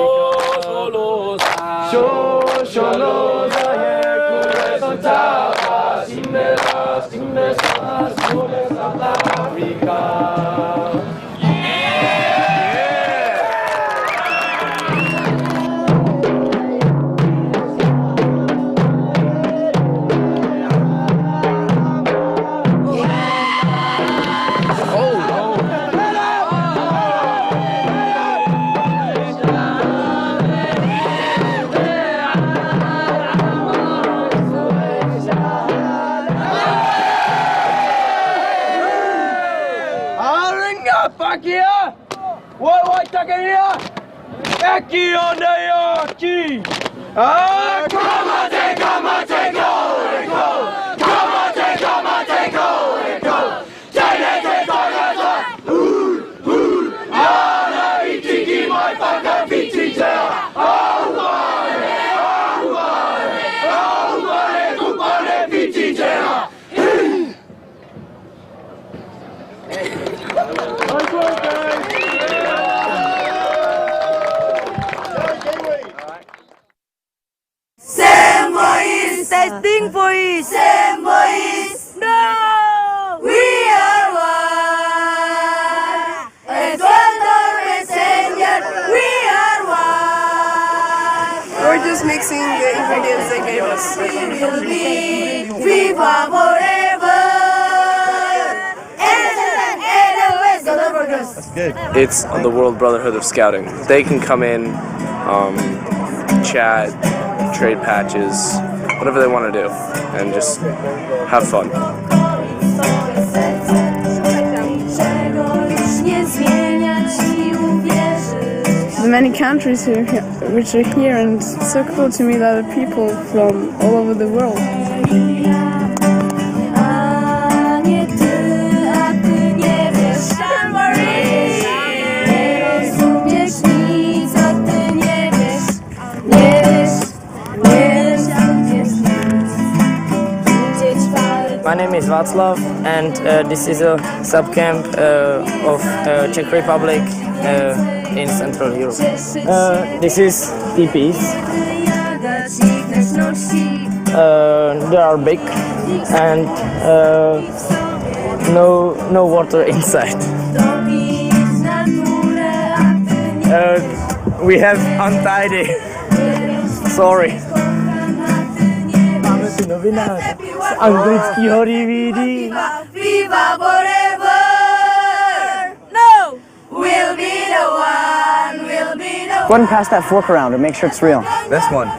Shosholoza, yeah, kuyes on tabas, nelas, South Africa. Testing boys! Same boys! No! We are one! And one messenger, we are one! We're just mixing the ingredients they gave us. We will be Viva forever! That's good. It's the World Brotherhood of Scouting. They can come in, chat, trade patches, whatever they want to do, and just have fun. The many countries which are here, and it's so cool to meet other people from all over the world. My name is Václav, and this is a sub-camp of Czech Republic in Central Europe. This is teepees. They are big and no water inside. We have untidy. Sorry. Anglického DVD. Viva forever! No! We'll be the one, we'll be the Go ahead and pass that fork around and make sure it's real. This one.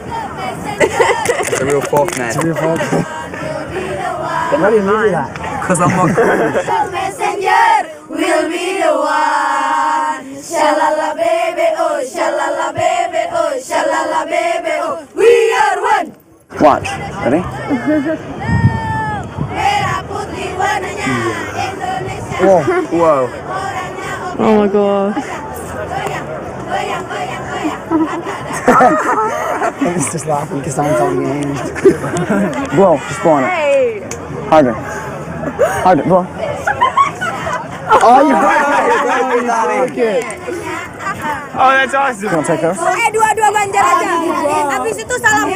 It's a real fork, man. It's a real fork. Why do you do that? Because I'm not cool. messenger, we'll be the one. Shalala baby, oh, shalala baby, oh, shalala baby, oh. We are one. Watch. Ready? Whoa. Whoa. Oh my god. He's just laughing because someone told me in. Go on, just go on it. Hey! Harder. Harder, go on. Oh, you broke it. Oh, that's awesome. You want to take those? Dua-dua banjar aja. Habis itu salam.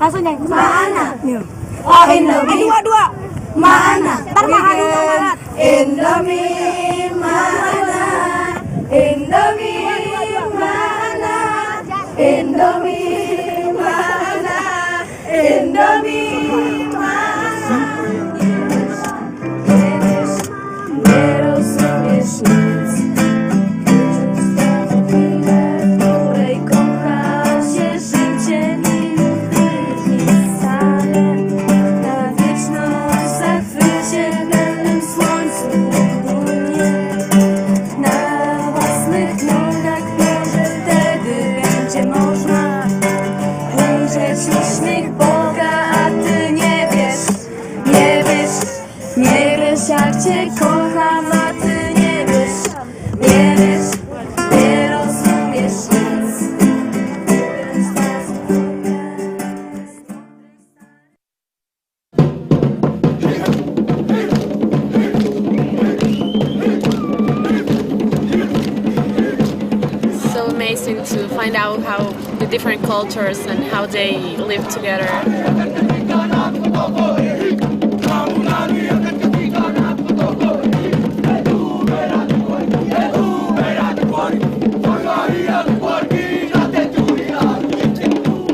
Langsung nyanyi. Mana? Dua-dua. Mana? Ntar makan. Indomie mana? Indomie mana? Indomie mana? Indomie mana? Little submissions. Której kocha się życie nigdy nie stanie. Na wieczność zachwycie pełnym słońcu dumnie. Na własnych nogach może wtedy będzie można ujrzeć uśmiech Boga, a ty nie wiesz, jak cię kocham, a ty nie wiesz, nie rozumiesz nic. So amazing to find out how the different cultures and how they live together.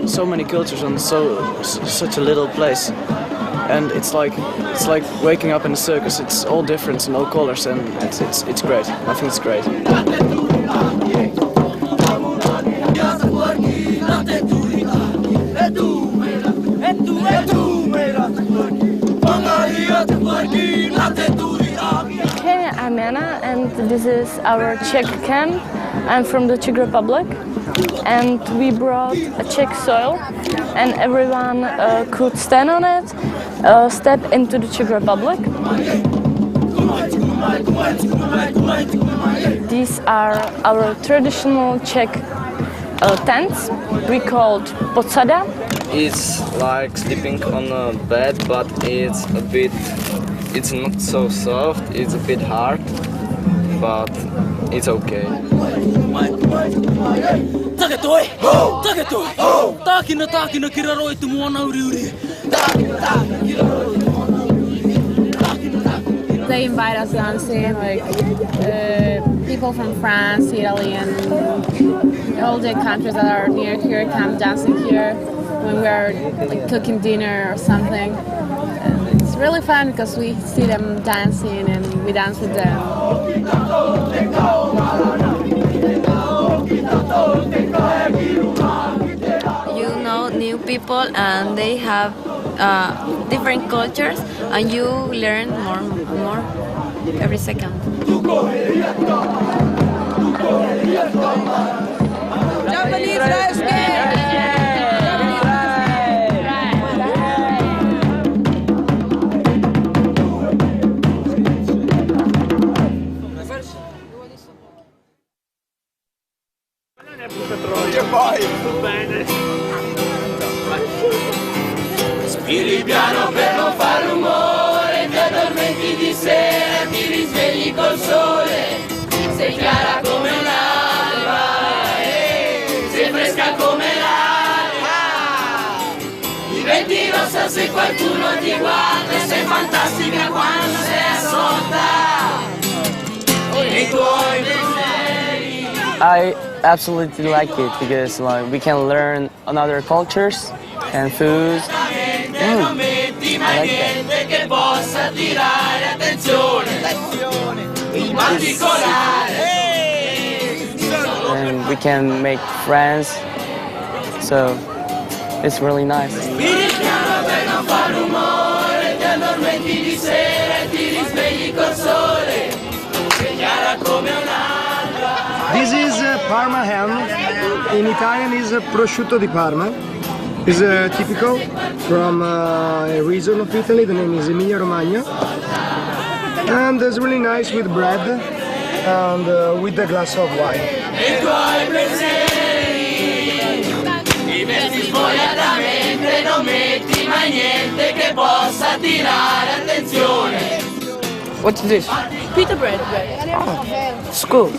So many cultures on such a little place, and it's like waking up in a circus. It's all different and all colors, and it's great. I think it's great. Hey, I'm Anna, and this is our Czech camp. I'm from the Czech Republic, and we brought a Czech soil, and everyone could stand on it, step into the Czech Republic. These are our traditional Czech tents, we called podsada. It's like sleeping on a bed, but it's not so soft, it's a bit hard, but it's okay. They invite us dancing, like people from France, Italy, and all the countries that are near here come dancing here when we are like cooking dinner or something. And it's really fun because we see them dancing and we dance with them. You know new people and they have different cultures, and you learn more every second. Japanese rice cake! Spiri piano per non far rumore, ti addormenti di sera, ti risvegli col sole, sei chiara come un'alba, sei fresca come l'aria, diventi rossa se qualcuno ti guarda, sei fantastica quando sei assorta nei tuoi pensieri. I absolutely like it because we can learn another cultures and foods. I like that. Che possa attirare attenzione, in particolare. And we can make friends, so it's really nice. Spiri piano per non far rumore, ti addormenti di sera e ti risvegli col sole, sei chiara come un'alba. This is Parma ham. In Italian is prosciutto di Parma. It's typical from a region of Italy. The name is Emilia Romagna. And it's really nice with bread and with a glass of wine. What's this? Pita bread. It's cool.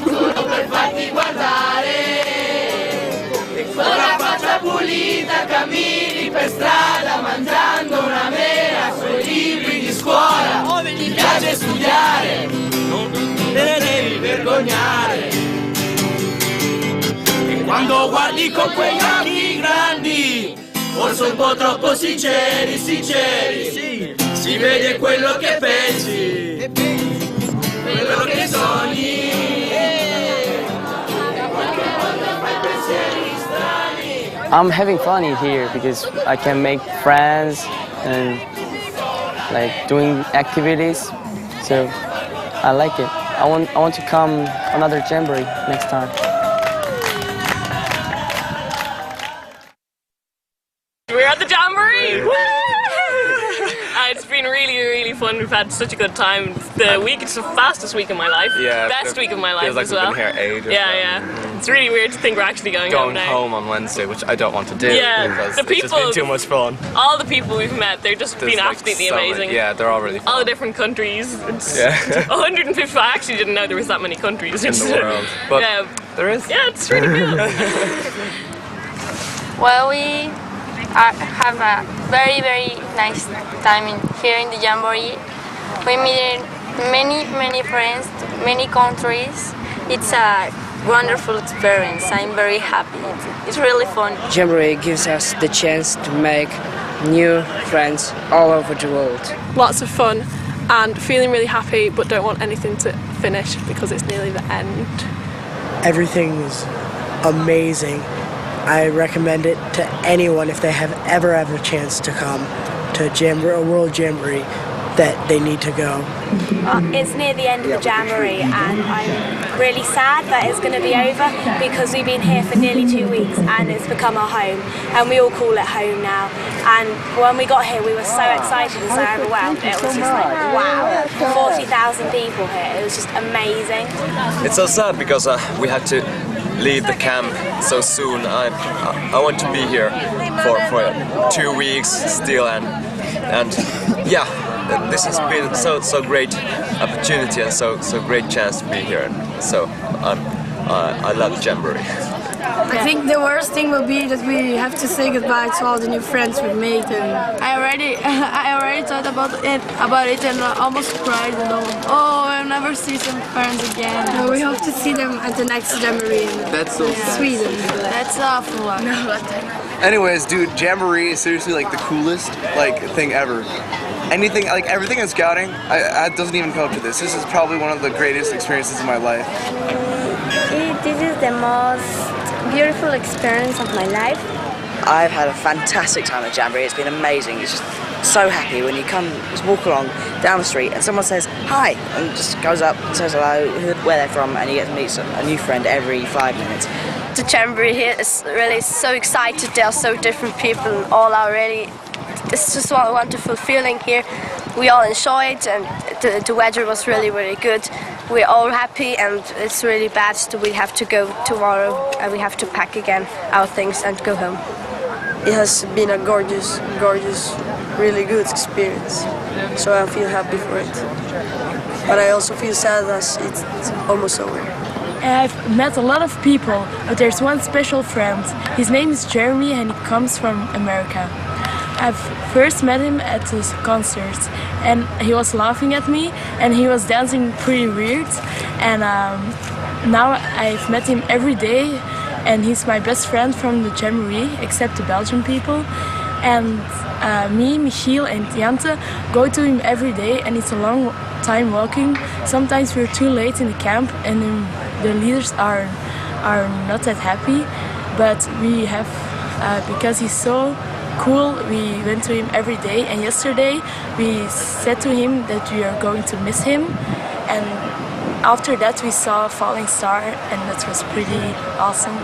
Con la faccia pulita cammini per strada mangiando una mela sui libri di scuola. Ti piace studiare, non te ne devi vergognare. E quando guardi con quegli occhi grandi, forse un po' troppo sinceri, si vede quello che pensi, quello che sogni. I'm having fun here because I can make friends and like doing activities. So I like it. I want to come another Jamboree next time. We're at the Jamboree! It's been really fun. We've had such a good time. It's the fastest week of my life. Yeah, best week of my life feels like as well. We've been here ages. Yeah. It's really weird to think we're actually going home now. Home on Wednesday, which I don't want to do because the people, it's just been too much fun. All the people we've met, they've just been absolutely amazing. Yeah, they're all really fun. All the different countries. It's 150. I actually didn't know there was that many countries in the world. But there is. Yeah, it's really cool. Well, we have a very nice time here in the Jamboree. We meet many friends, many countries. It's a wonderful experience. I'm very happy. It's really fun. Jamboree gives us the chance to make new friends all over the world. Lots of fun and feeling really happy, but don't want anything to finish because it's nearly the end. Everything is amazing. I recommend it to anyone if they have ever a chance to come to a World Jamboree that they need to go. It's near the end of the Jamboree and I'm really sad that it's going to be over because we've been here for nearly 2 weeks and it's become our home and we all call it home now. And when we got here we were so excited and so overwhelmed. It was just like wow, 40,000 people here. It was just amazing. It's so sad because we had to leave the camp so soon. I want to be here for 2 weeks still and yeah. This has been so great opportunity and so great chance to be here. So I love Jamboree. I think the worst thing will be that we have to say goodbye to all the new friends we've made. And I already thought about it and I almost cried. I'll never see some friends again. No, we hope to see them at the next Jamboree in Sweden. That's awful. No, anyways, dude, Jamboree is seriously like the coolest thing ever. Anything, everything in scouting, it doesn't even come up to this. This is probably one of the greatest experiences of my life. This is the most beautiful experience of my life. I've had a fantastic time at Jamboree. It's been amazing. It's just so happy when you just walk along down the street and someone says hi and just goes up and says hello, where they're from, and you get to meet a new friend every 5 minutes. The Jamboree here is really so excited. There are so different people. All are really. It's just a wonderful feeling here. We all enjoy it and the weather was really good. We're all happy and it's really bad that we have to go tomorrow and we have to pack again our things and go home. It has been a gorgeous, really good experience. So I feel happy for it. But I also feel sad as it's almost over. I've met a lot of people, but there's one special friend. His name is Jeremy and he comes from America. I've first met him at his concerts and he was laughing at me and he was dancing pretty weird and now I've met him every day and he's my best friend from the Jamboree except the Belgian people and me, Michiel and Jante go to him every day and it's a long time walking. Sometimes we're too late in the camp and the leaders are not that happy, but we have because he's so cool, we went to him every day and yesterday we said to him that we are going to miss him and after that we saw a falling star and that was pretty awesome.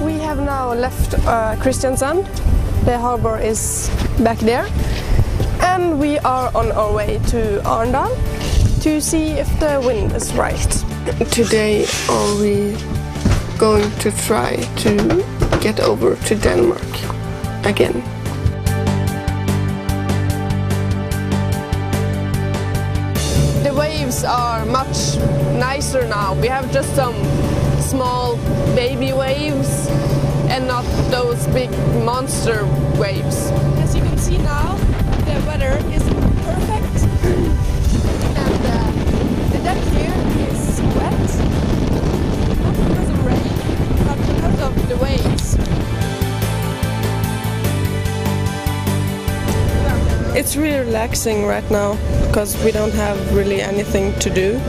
We have now left Kristiansand. The harbor is back there. And we are on our way to Arendal to see if the wind is right. Today are we going to try to get over to Denmark again. The waves are much nicer now. We have just some small baby waves and not those big monster waves. As you can see now, the weather is perfect. And the deck here is wet. Not because of rain, but because of the waves. It's really relaxing right now because we don't have really anything to do.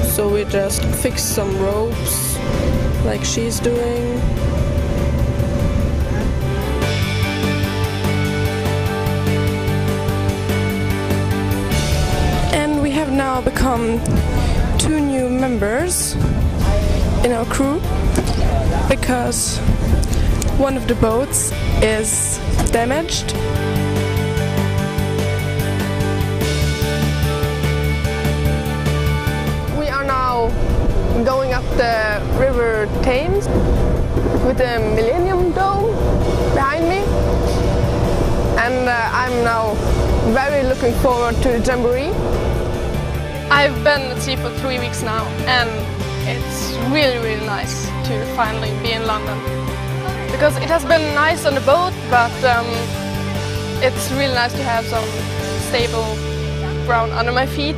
So we just fix some ropes like she's doing. And we have now become 2 new members in our crew because one of the boats is damaged. Going up the river Thames with the Millennium Dome behind me, and I'm now very looking forward to Jamboree. I've been at sea for 3 weeks now, and it's really nice to finally be in London because it has been nice on the boat, but it's really nice to have some stable ground under my feet.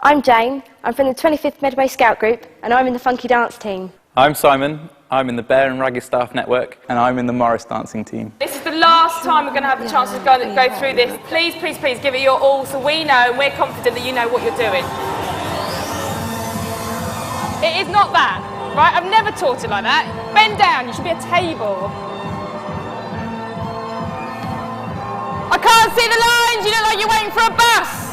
I'm Jane, I'm from the 25th Medway Scout Group and I'm in the funky dance team. I'm Simon, I'm in the Bear and Raggy Staff Network and I'm in the Morris dancing team. This is the last time we're going to have the chance to go through this. Please, please, please give it your all so we know and we're confident that you know what you're doing. It is not that, right? I've never taught it like that. Bend down, you should be a table. I can't see the lines, you look like you're waiting for a bus.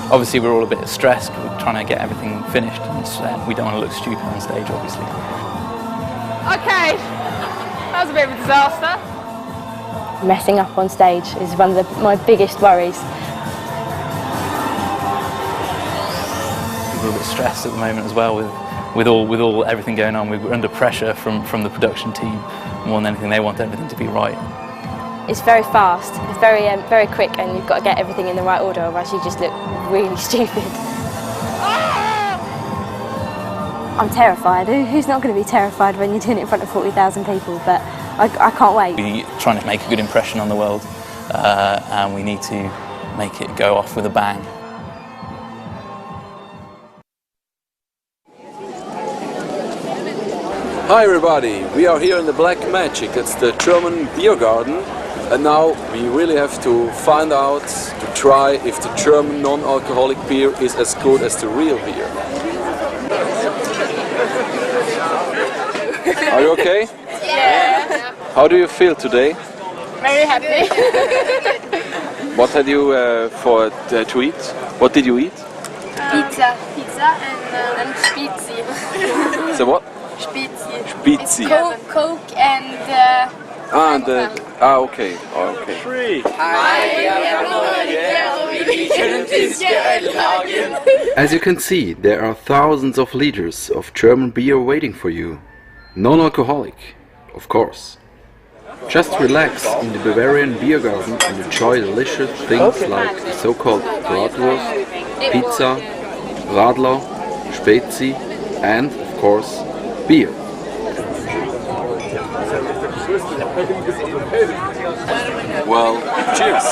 Obviously we're all a bit stressed, we're trying to get everything finished and we don't want to look stupid on stage obviously. Okay, that was a bit of a disaster. Messing up on stage is one of my biggest worries. We're a bit stressed at the moment as well with all everything going on. We're under pressure from the production team more than anything. They want everything to be right. It's very fast, it's very quick and you've got to get everything in the right order otherwise you just look really stupid. I'm terrified. Who's not going to be terrified when you're doing it in front of 40,000 people, but I can't wait. We're trying to make a good impression on the world and we need to make it go off with a bang. Hi everybody, we are here in the Black Magic. It's the German beer garden. And now we really have to find out, to try if the German non-alcoholic beer is as good as the real beer. Are you okay? Yeah. How do you feel today? Very happy. What had you to eat? What did you eat? Pizza and Spitzi. So what? Spitzi. Spitzi. Coke and... okay. As you can see, there are thousands of liters of German beer waiting for you. Non-alcoholic, of course. Just relax in the Bavarian beer garden and enjoy delicious things like the so-called Bratwurst, pizza, Radler, Spezi and, of course, beer. Well, cheers!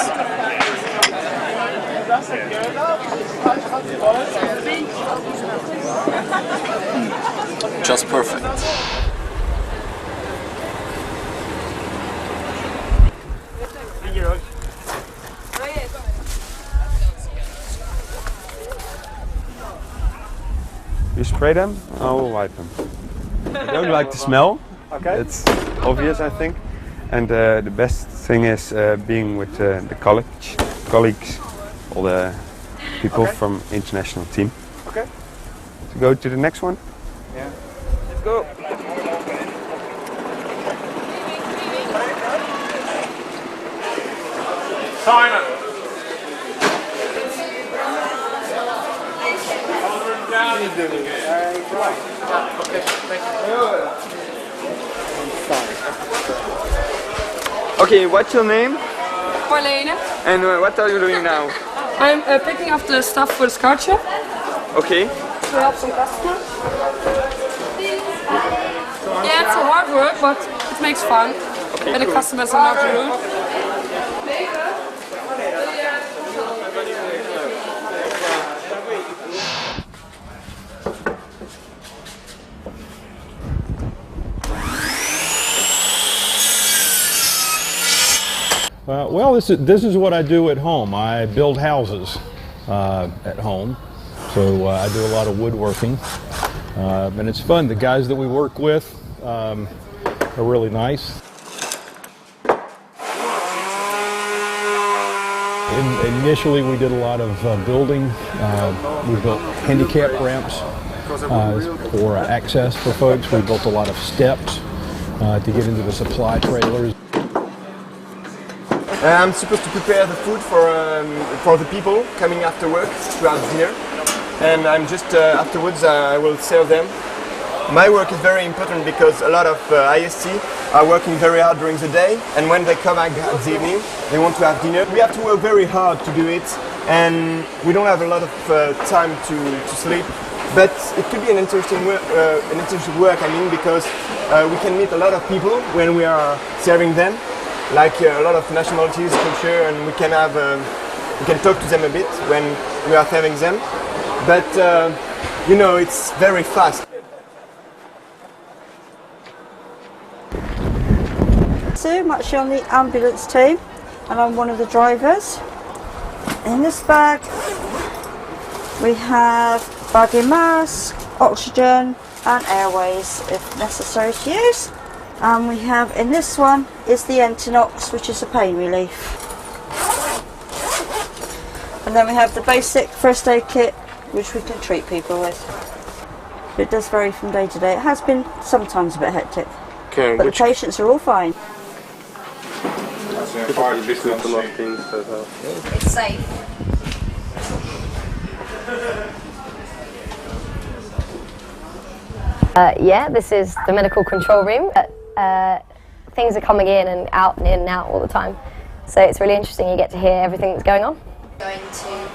Just perfect. You spray them, I will wipe them. I don't like the smell. Okay. It's obvious, I think. And the best thing is being with the colleagues, all the people from international team. Okay. To go to the next one? Yeah. Let's go. Simon. Okay, what's your name? Marlene. And what are you doing now? I'm picking up the stuff for the scout shop. Okay. To help some customers. Yeah, it's a hard work, but it makes fun. Okay, when the customers are not rude. Well, this is what I do at home. I build houses at home, so I do a lot of woodworking, and it's fun. The guys that we work with are really nice. Initially, we did a lot of building. We built handicap ramps for access for folks. We built a lot of steps to get into the supply trailers. I'm supposed to prepare the food for the people coming after work to have dinner, and I'm just afterwards I will serve them. My work is very important because a lot of IST are working very hard during the day, and when they come back at the evening, they want to have dinner. We have to work very hard to do it, and we don't have a lot of time to sleep. But it could be an interesting work, I mean, because we can meet a lot of people when we are serving them. Like a lot of nationalities, culture, and we can have You can talk to them a bit when we are having them, but you know, it's very fast. So I'm actually on the ambulance team, and I'm one of the drivers. In this bag we have baggy mask, oxygen and airways if necessary to use. And we have in this one is the Entinox, which is a pain relief. And then we have the basic first aid kit, which we can treat people with. It does vary from day to day. It has been sometimes a bit hectic, Okay, but the patients are all fine. It's safe. Yeah, this is the medical control room. Things are coming in and out and in and out all the time. So it's really interesting, you get to hear everything that's going on. Going to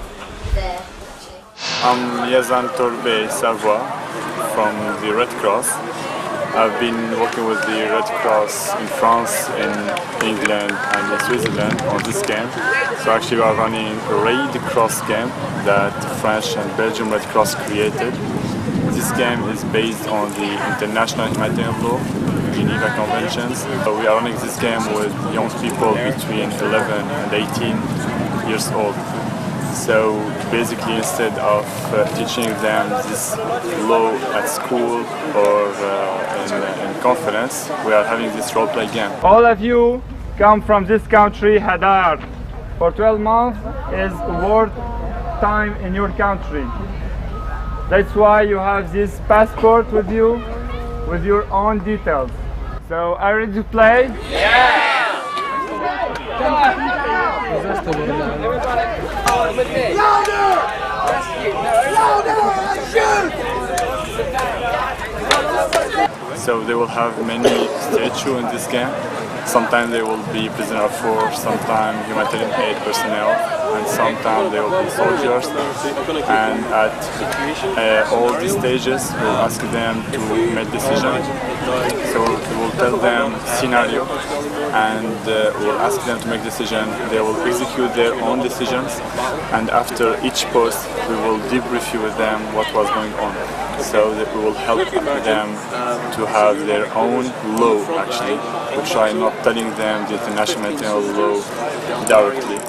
there. I'm Yazan Torbe Savoie from the Red Cross. I've been working with the Red Cross in France, in England and in Switzerland on this camp. So actually we are running a Red Cross camp that French and Belgian Red Cross created. This camp is based on the International Humanitarian Law, Geneva Conventions. So we are running this camp with young people between 11 and 18 years old. So basically, instead of teaching them this law at school or in conference, we are having this role-play game. All of you come from this country, Hadar. For 12 months is war time in your country. That's why you have this passport with you, with your own details. So, are you ready to play? Yeah! So they will have many statues in this camp. Sometimes they will be prisoner of war, sometimes humanitarian aid personnel, and sometimes they will be soldiers. And at all these stages, we'll ask them to make decisions. So we will tell them scenario, and we'll ask them to make decisions. They will execute their own decisions, and after each post, we will debrief with them what was going on. So that we will help them to have their own law, actually. We try not telling them the international law directly.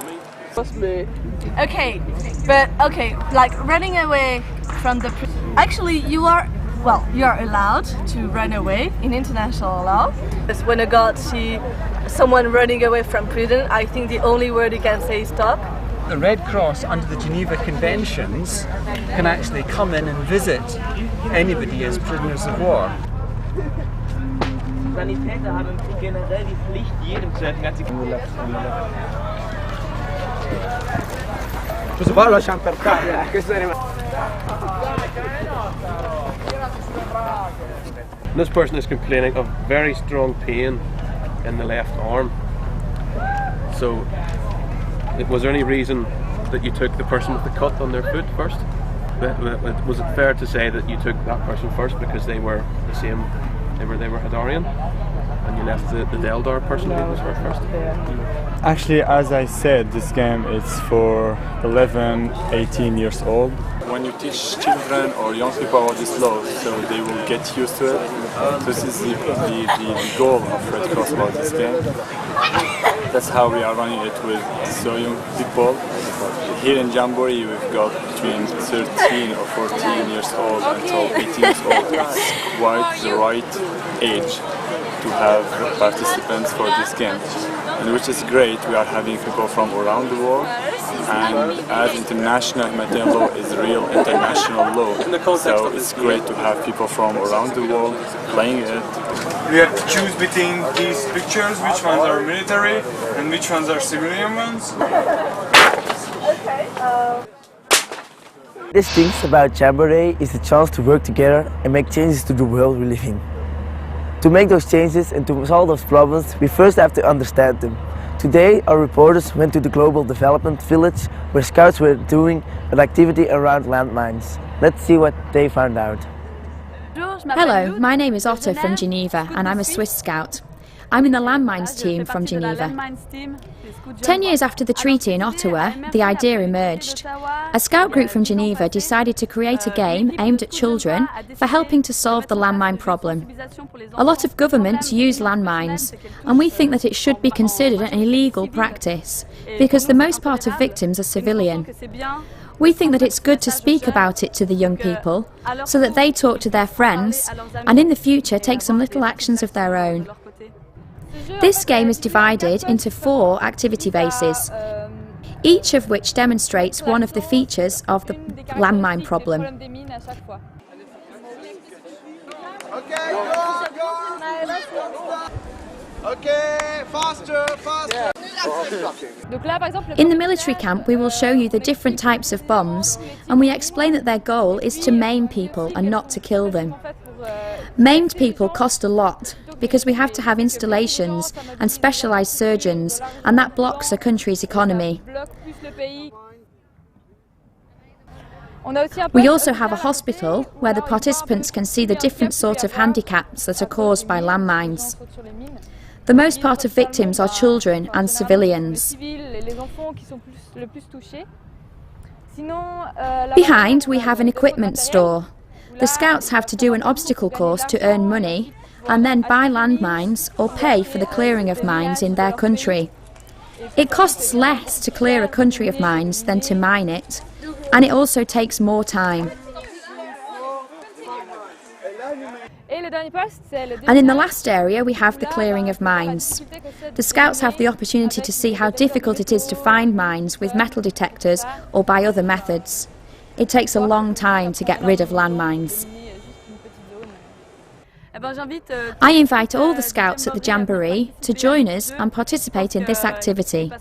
Okay, but like running away from the actually you are allowed to run away in international law. When a guard see someone running away from prison, I think the only word he can say is stop. The Red Cross under the Geneva Conventions can actually come in and visit anybody as prisoners of war. Sanitäter haben generell die Pflicht, jedem zu helfen. This person is complaining of very strong pain in the left arm. So, was there any reason that you took the person with the cut on their foot first? Was it fair to say that you took that person first because they were the same, they were Hadarian, and you left the Deldar person who was hurt first? Actually, as I said, this game is for 11, 18 years old. When you teach children or young people about this law, so they will get used to it. This is the goal of Red Cross about this game. That's how we are running it with so young people. Here in Jamboree, we've got between 13 or 14 years old until 18 years old. It's quite the right age to have participants for this game. And which is great, we are having people from around the world, and as international humanitarian law is real international law, so it's great to have people from around the world playing it. We have to choose between these pictures, which ones are military and which ones are civilian ones. This thing about Jamboree is a chance to work together and make changes to the world we live in. To make those changes and to solve those problems, we first have to understand them. Today, our reporters went to the Global Development Village where scouts were doing an activity around landmines. Let's see what they found out. Hello, my name is Otto from Geneva and I'm a Swiss Scout. I'm in the landmines team from Geneva. 10 years after the treaty in Ottawa, the idea emerged. A scout group from Geneva decided to create a game aimed at children for helping to solve the landmine problem. A lot of governments use landmines, and we think that it should be considered an illegal practice, because the most part of victims are civilian. We think that it's good to speak about it to the young people, so that they talk to their friends, and in the future take some little actions of their own. This game is divided into 4 activity bases, each of which demonstrates one of the features of the landmine problem. Okay, faster, faster. In the military camp, we will show you the different types of bombs, and we explain that their goal is to maim people and not to kill them. Maimed people cost a lot, because we have to have installations and specialised surgeons, and that blocks a country's economy. We also have a hospital where the participants can see the different sorts of handicaps that are caused by landmines. The most part of victims are children and civilians. Behind, we have an equipment store. The scouts have to do an obstacle course to earn money, and then buy landmines or pay for the clearing of mines in their country. It costs less to clear a country of mines than to mine it, and it also takes more time. And in the last area we have the clearing of mines. The scouts have the opportunity to see how difficult it is to find mines with metal detectors or by other methods. It takes a long time to get rid of landmines. I invite all the scouts at the Jamboree to join us and participate in this activity.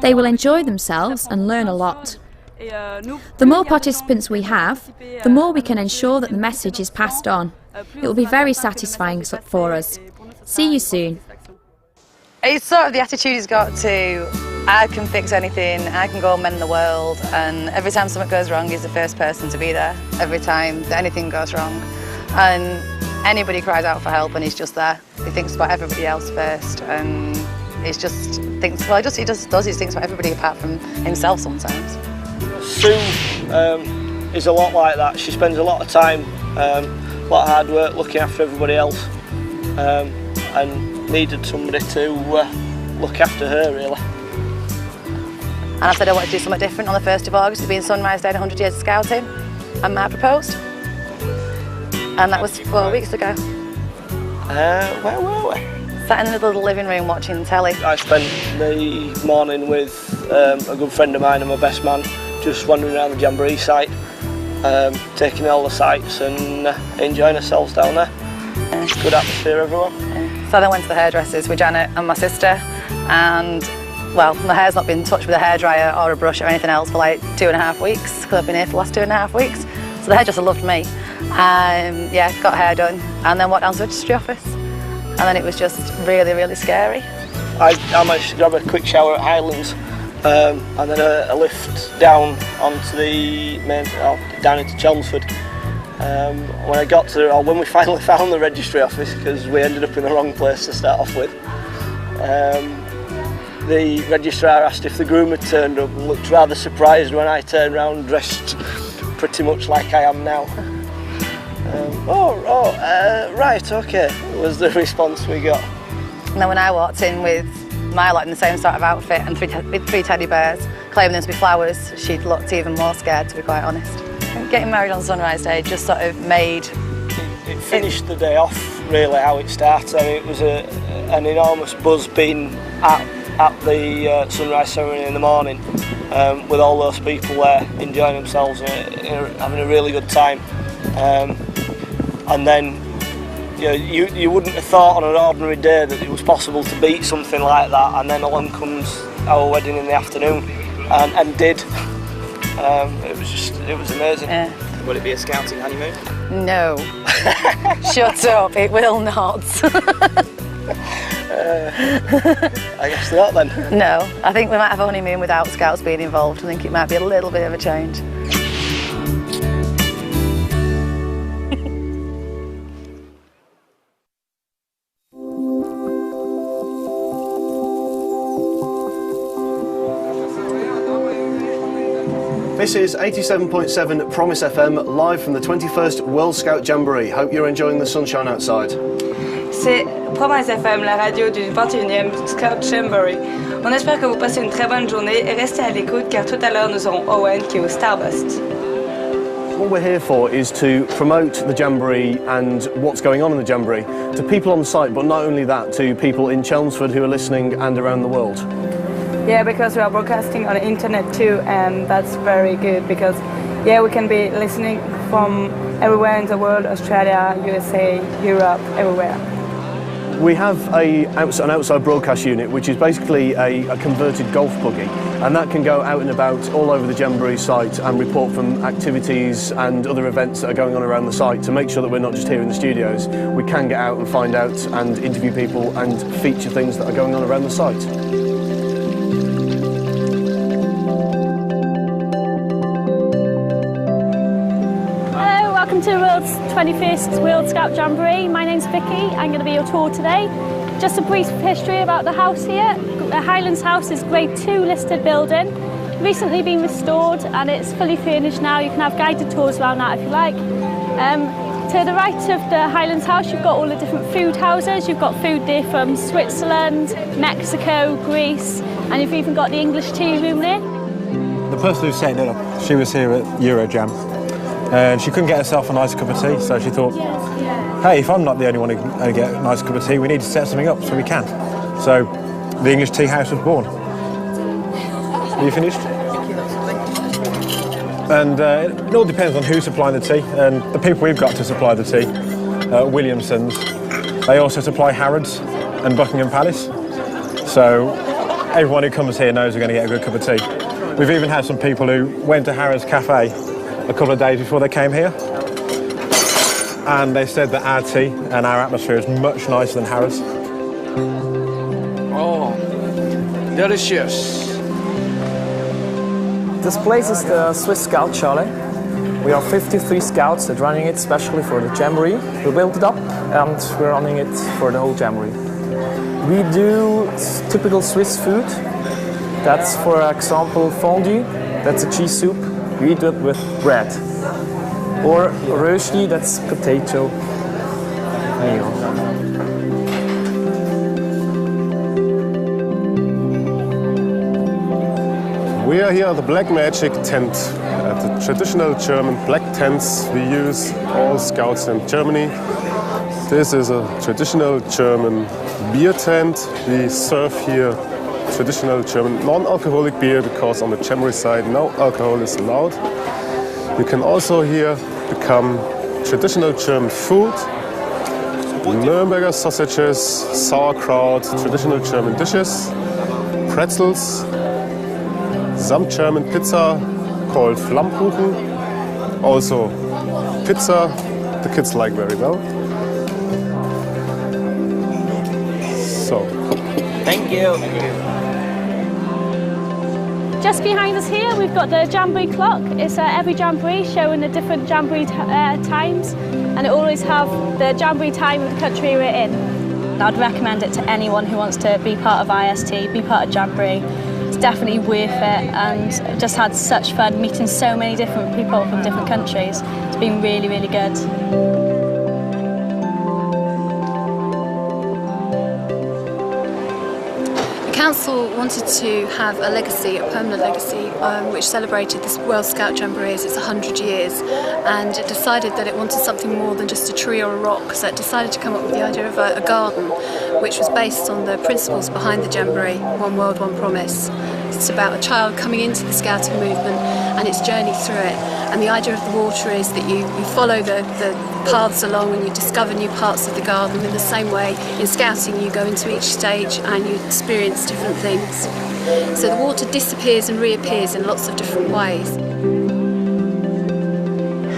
They will enjoy themselves and learn a lot. The more participants we have, the more we can ensure that the message is passed on. It will be very satisfying for us. See you soon. It's sort of the attitude he's got to, I can fix anything, I can go mend the world, and every time something goes wrong he's the first person to be there, every time that anything goes wrong. And anybody cries out for help and he's just there. He thinks about everybody else first, and he just thinks, well, he thinks about everybody apart from himself sometimes. Sue is a lot like that. She spends a lot of time, a lot of hard work looking after everybody else, and needed somebody to look after her, really. And I said I wanted to do something different on the 1st of August, being Sunrise Day and 100 years of scouting, and Matt proposed. And that was 4 weeks ago. Where were we? Sat in the middle of the living room watching telly. I spent the morning with a good friend of mine and my best man, just wandering around the Jamboree site, taking all the sights and enjoying ourselves down there. Good atmosphere everywhere. So I then went to the hairdressers with Janet and my sister, and well, my hair's not been touched with a hairdryer or a brush or anything else for like 2.5 weeks, because I've been here for the last 2.5 weeks. So the hairdresser loved me. Yeah, got hair done, and then walked down to the registry office, and then it was just really, really scary. I managed to grab a quick shower at Highlands, and then a lift down onto the main, down into Chelmsford. When I got to, or when we finally found the registry office, because we ended up in the wrong place to start off with, the registrar asked if the groom had turned up and looked rather surprised when I turned around dressed pretty much like I am now. Right, okay, was the response we got. And then when I walked in with my lot in the same sort of outfit and three teddy bears, claiming them to be flowers, she looked even more scared, to be quite honest. Getting married on Sunrise Day just sort of made... It finished the day off, really, how it started. I mean, it was an enormous buzz being at the sunrise ceremony in the morning, with all those people there enjoying themselves and having a really good time. And then, you know, you wouldn't have thought on an ordinary day that it was possible to beat something like that, and then along comes our wedding in the afternoon, and did. It was amazing. Yeah. Will it be a scouting honeymoon? No. Shut up, it will not. I guess not then. No, I think we might have a honeymoon without scouts being involved. I think it might be a little bit of a change. This is 87.7 Promise FM, live from the 21st World Scout Jamboree. Hope you're enjoying the sunshine outside. C'est Promise FM, la radio du 21e Scout Jamboree. On espère que vous passez une très bonne journée et restez à l'écoute car tout à l'heure nous aurons Owen qui est au Starburst. What we're here for is to promote the Jamboree and what's going on in the Jamboree to people on the site, but not only that, to people in Chelmsford who are listening and around the world. Yeah, because we are broadcasting on the internet too, and that's very good because, yeah, we can be listening from everywhere in the world, Australia, USA, Europe, everywhere. We have an outside broadcast unit, which is basically a converted golf buggy, and that can go out and about all over the Jamboree site and report from activities and other events that are going on around the site to make sure that we're not just here in the studios. We can get out and find out and interview people and feature things that are going on around the site. Welcome to the world's 21st World Scout Jamboree. My name's Vicky. I'm going to be your tour today. Just a brief history about the house here. The Highlands House is Grade 2 listed building. Recently been restored and it's fully furnished now. You can have guided tours around that if you like. To the right of the Highlands House you've got all the different food houses. You've got food there from Switzerland, Mexico, Greece, and you've even got the English tea room there. The person who's setting it up, she was here at Eurojam. And she couldn't get herself a nice cup of tea, so she thought, hey, if I'm not the only one who can get a nice cup of tea, we need to set something up so we can. So the English Tea House was born. Are you finished? And it all depends on who's supplying the tea, and the people we've got to supply the tea, Williamson's, they also supply Harrods and Buckingham Palace. So everyone who comes here knows they're going to get a good cup of tea. We've even had some people who went to Harrods Cafe a couple of days before they came here, and they said that our tea and our atmosphere is much nicer than Harrods. Oh, delicious. This place is the Swiss Scout Chalet. We are 53 scouts that running it especially for the Jamboree. We built it up and we're running it for the whole Jamboree. We do typical Swiss food. That's, for example, fondue. That's a cheese soup. We eat it with bread. Or rösti, that's potato meal. We are here at the Black Magic tent, at the traditional German black tents we use all scouts in Germany. This is a traditional German beer tent. We serve here traditional German non-alcoholic beer because on the Jamboree side no alcohol is allowed. You can also here become traditional German food, Nürnberger sausages, sauerkraut, traditional German dishes, pretzels, some German pizza called Flammkuchen, also pizza the kids like very well. So, thank you. Just behind us here we've got the Jamboree clock. It's every Jamboree showing the different Jamboree times, and it always have the Jamboree time of the country we're in. I'd recommend it to anyone who wants to be part of IST, be part of Jamboree. It's definitely worth it, and I've just had such fun meeting so many different people from different countries. It's been really, really good. The council wanted to have a legacy, a permanent legacy, which celebrated this World Scout Jamboree as its 100 years, and it decided that it wanted something more than just a tree or a rock, so it decided to come up with the idea of a garden, which was based on the principles behind the Jamboree, One World, One Promise. It's about a child coming into the scouting movement and its journey through it, and the idea of the water is that you follow the paths along and you discover new parts of the garden. In the same way, in scouting you go into each stage and you experience different things. So the water disappears and reappears in lots of different ways.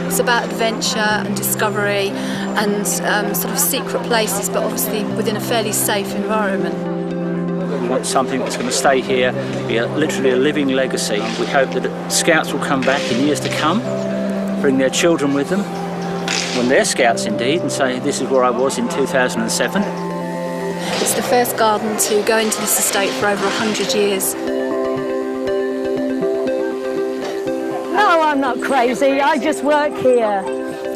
It's about adventure and discovery and sort of secret places, but obviously within a fairly safe environment. We want something that's going to stay here, be literally a living legacy. We hope that scouts will come back in years to come, bring their children with them, when they're scouts indeed, and say this is where I was in 2007. It's the first garden to go into this estate for over 100 years. No, I'm not crazy. I just work here.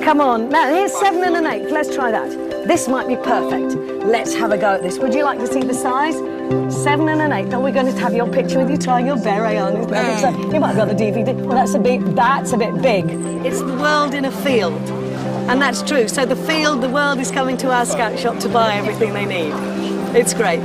Come on. Now, here's 7 and an 8. Let's try that. This might be perfect. Let's have a go at this. Would you like to see the size? 7 and an 8. Are we going to have your picture with you trying your beret on? You might have got the DVD. Well, that's a bit big. It's the world in a field. And that's true. So the world is coming to our Scout shop to buy everything they need. It's great.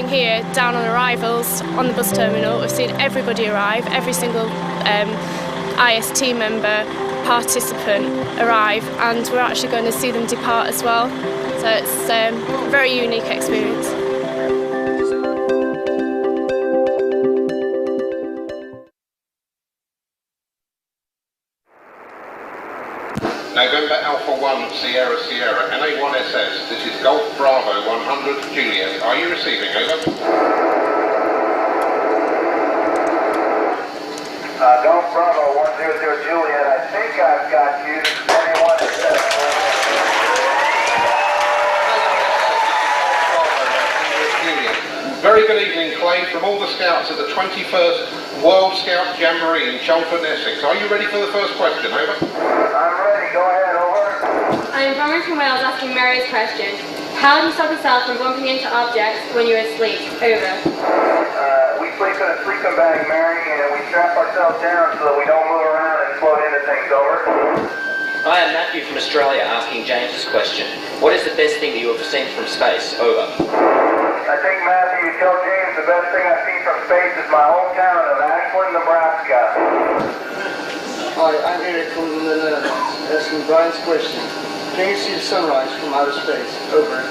Here, down on arrivals on the bus terminal, we've seen everybody arrive, every single IST member, participant arrive, and we're actually going to see them depart as well. So it's a very unique experience. Now go back Alpha 1 Sierra Sierra, NA1SS, this is Golf Bravo 100 Juliet. Are you receiving? Over. Golf Bravo 100 Juliet, I think I've got you. NA1SS. Very good evening, Clay, from all the Scouts at the 21st World Scout Jamboree in Chelmsford, Essex. Are you ready for the first question? Over. I'm ready. Go ahead. Over. I'm Farmer from Wales asking Mary's question. How do you stop yourself from bumping into objects when you're asleep? Over. We sleep in a sleeping bag, Mary, and we strap ourselves down so that we don't move around and float into things. Over. I am Matthew from Australia asking James's question. What is the best thing that you have seen from space? Over. I think, Matthew, you tell James the best thing I've seen from space is my hometown of Ashland, Nebraska. Hi, I'm Eric from the Netherlands asking Brian's question. Can you see the sunrise from outer space? Over.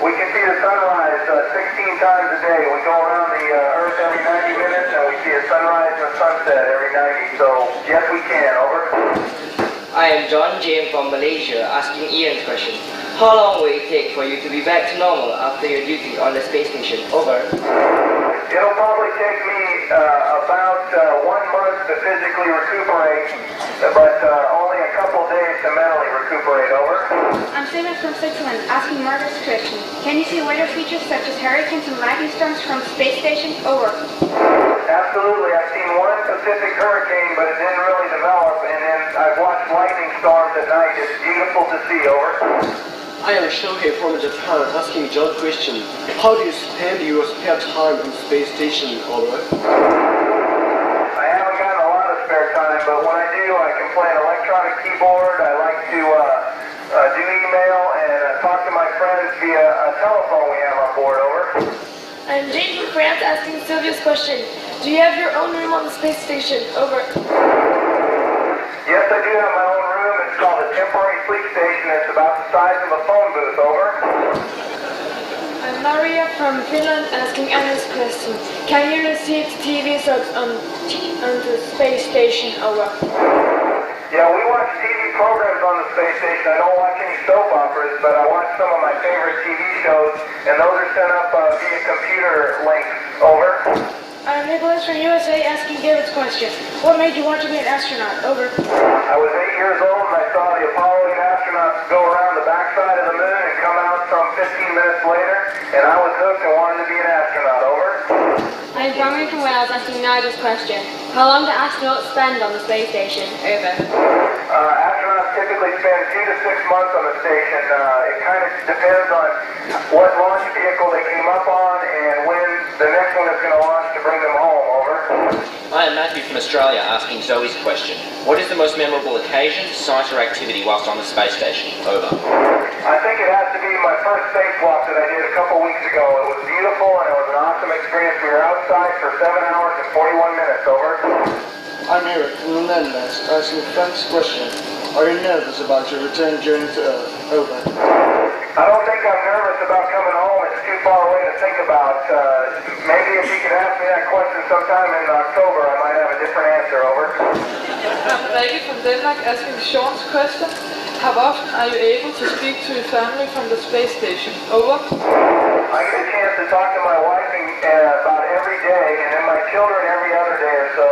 We can see the sunrise 16 times a day. We go around the Earth every 90 minutes and we see a sunrise and a sunset every 90. So, yes, we can. Over. I am John James from Malaysia asking Ian's question. How long will it take for you to be back to normal after your duty on the space station? Over. It'll probably take me about 1 month to physically recuperate, but only a couple days to mentally recuperate. Over. I'm Simon from Switzerland asking Margaret's question. Can you see weather features such as hurricanes and lightning storms from the space station? Over. Absolutely. I've seen one Pacific hurricane, but it didn't really develop, and then I've watched lightning storms at night. It's beautiful to see. Over. I am Shohei from Japan asking John question. How do you spend your spare time in the space station? Over. I haven't got a lot of spare time, but when I do, I can play an electronic keyboard. I like to do email and talk to my friends via a telephone we have on board. Over. I'm Jane from France asking Sylvia's question. Do you have your own room on the space station? Over. Yes, I do have my own room. It's called a temporary sleep station. It's about the size of a phone booth. Over. I'm Maria from Finland asking Anna's question. Can you receive TV shows on the space station? Over. Yeah, we watch TV programs on the space station. I don't watch any soap operas, but I watch some of my favorite TV shows, and those are sent up via computer links. Over. I'm Nicholas from USA asking David's question. What made you want to be an astronaut? Over. I was 8 years old and I saw the Apollo 8 astronauts go around the backside of the moon and come out some 15 minutes later, and I was hooked and wanted to be an astronaut. Over. I'm Cameron from Wales asking Nigel's question. How long do astronauts spend on the space station? Over. Astronauts typically spend 2 to 6 months on the station. It kind of depends on what launch vehicle they came up on and when the next one is going to launch to bring them home. Over. I am Matthew from Australia asking Zoe's question. What is the most memorable occasion, site or activity whilst on the space station? Over. I think it has to be my first spacewalk that I did a couple weeks ago. It was beautiful and it was an awesome experience. We were outside for 7 hours and 41 minutes. Over. I'm Eric from the Netherlands asking Frank's question. Are you nervous about your return journey to Earth? Over. I don't think I'm nervous about coming home. It's too far away to think about. Maybe if you could ask me that question sometime in October, I might have a different answer. Over. I'm Maggie from Denmark asking Sean's question. How often are you able to speak to your family from the space station? Over. I get a chance to talk to my wife about every day, and then my children every other day or so,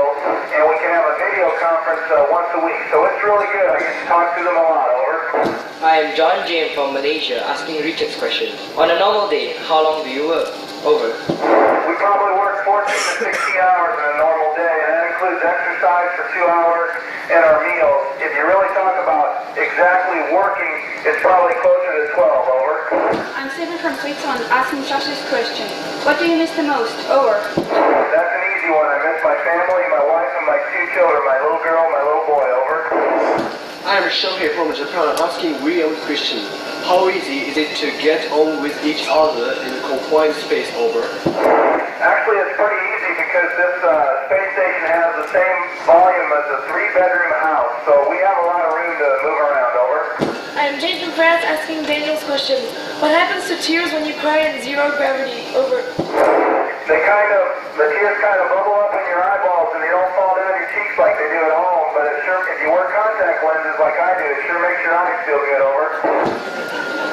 and we can have a video conference once a week. So it's really good. I get to talk to them a lot. Over. I am John James from Malaysia, asking Richard's question. On a normal day, how long do you work? Over. We probably work 14 to 16 hours in a normal day, and that includes exercise for 2 hours and our meals. If you really talk about exactly working, it's probably closer to 12. Over. I'm Stephen from Switzerland, asking Josh's question. What do you miss the most? Over. That's an easy one. I miss my family, my wife, and my 2 children, my little girl, my little boy. Over. I am Shohei from Japan, asking William question. How easy is it to get on with each other in a confined space? Over. Actually, it's pretty easy because this space station has the same volume as a 3-bedroom house, so we have a lot of room to move around. Over. I'm Jane from France, asking Daniel's question. What happens to tears when you cry in zero gravity? Over. The tears kind of bubble up in your eyeballs and they don't fall down your cheeks like they do at home, but it sure, if you wear contact lenses like I do, it sure makes your eyes feel good. Over.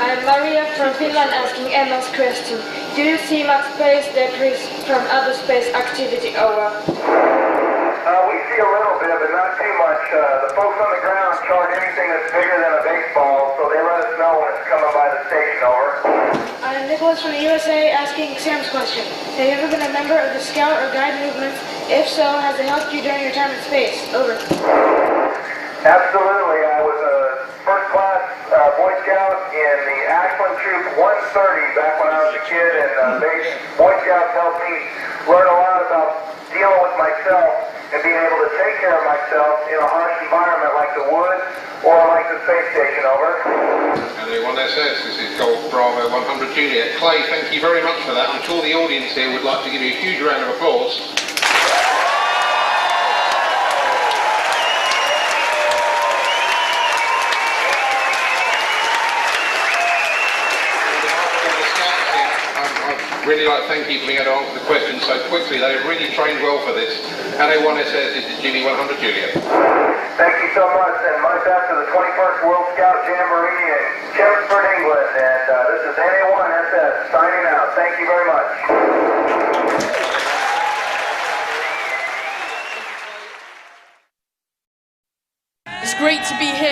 I'm Maria from Finland, asking Emma's question. Do you see much space debris from other space activity? Over. We see a little bit, but not too much. The folks on the ground charge anything that's bigger than a baseball, so they let us know when it's coming by the station. Over. I'm Nicholas from the USA, asking Sam's question. Have you ever been a member of the Scout or Guide movement? If so, has it helped you during your time in space? Over. Absolutely. I was a first-class Boy Scout in the Ashland Troop 130 back when I was a kid, and Boy Scouts helped me learn a lot about dealing with myself and being able to take care of myself in a harsh environment like the woods or like the space station. Over. And anyone that says this is Golf Bravo 100 Juliet. Clay, thank you very much for that. I'm sure the audience here would like to give you a huge round of applause. Really like to thank you for being able to answer the questions so quickly. They have really trained well for this. And A1 says this is Jimmy 100 Juliet. Thank you so much, and my best to the 21st World Scout Jamboree in Chelmsford, England. And this is NA1SS signing out. Thank you very much. It's great to be here.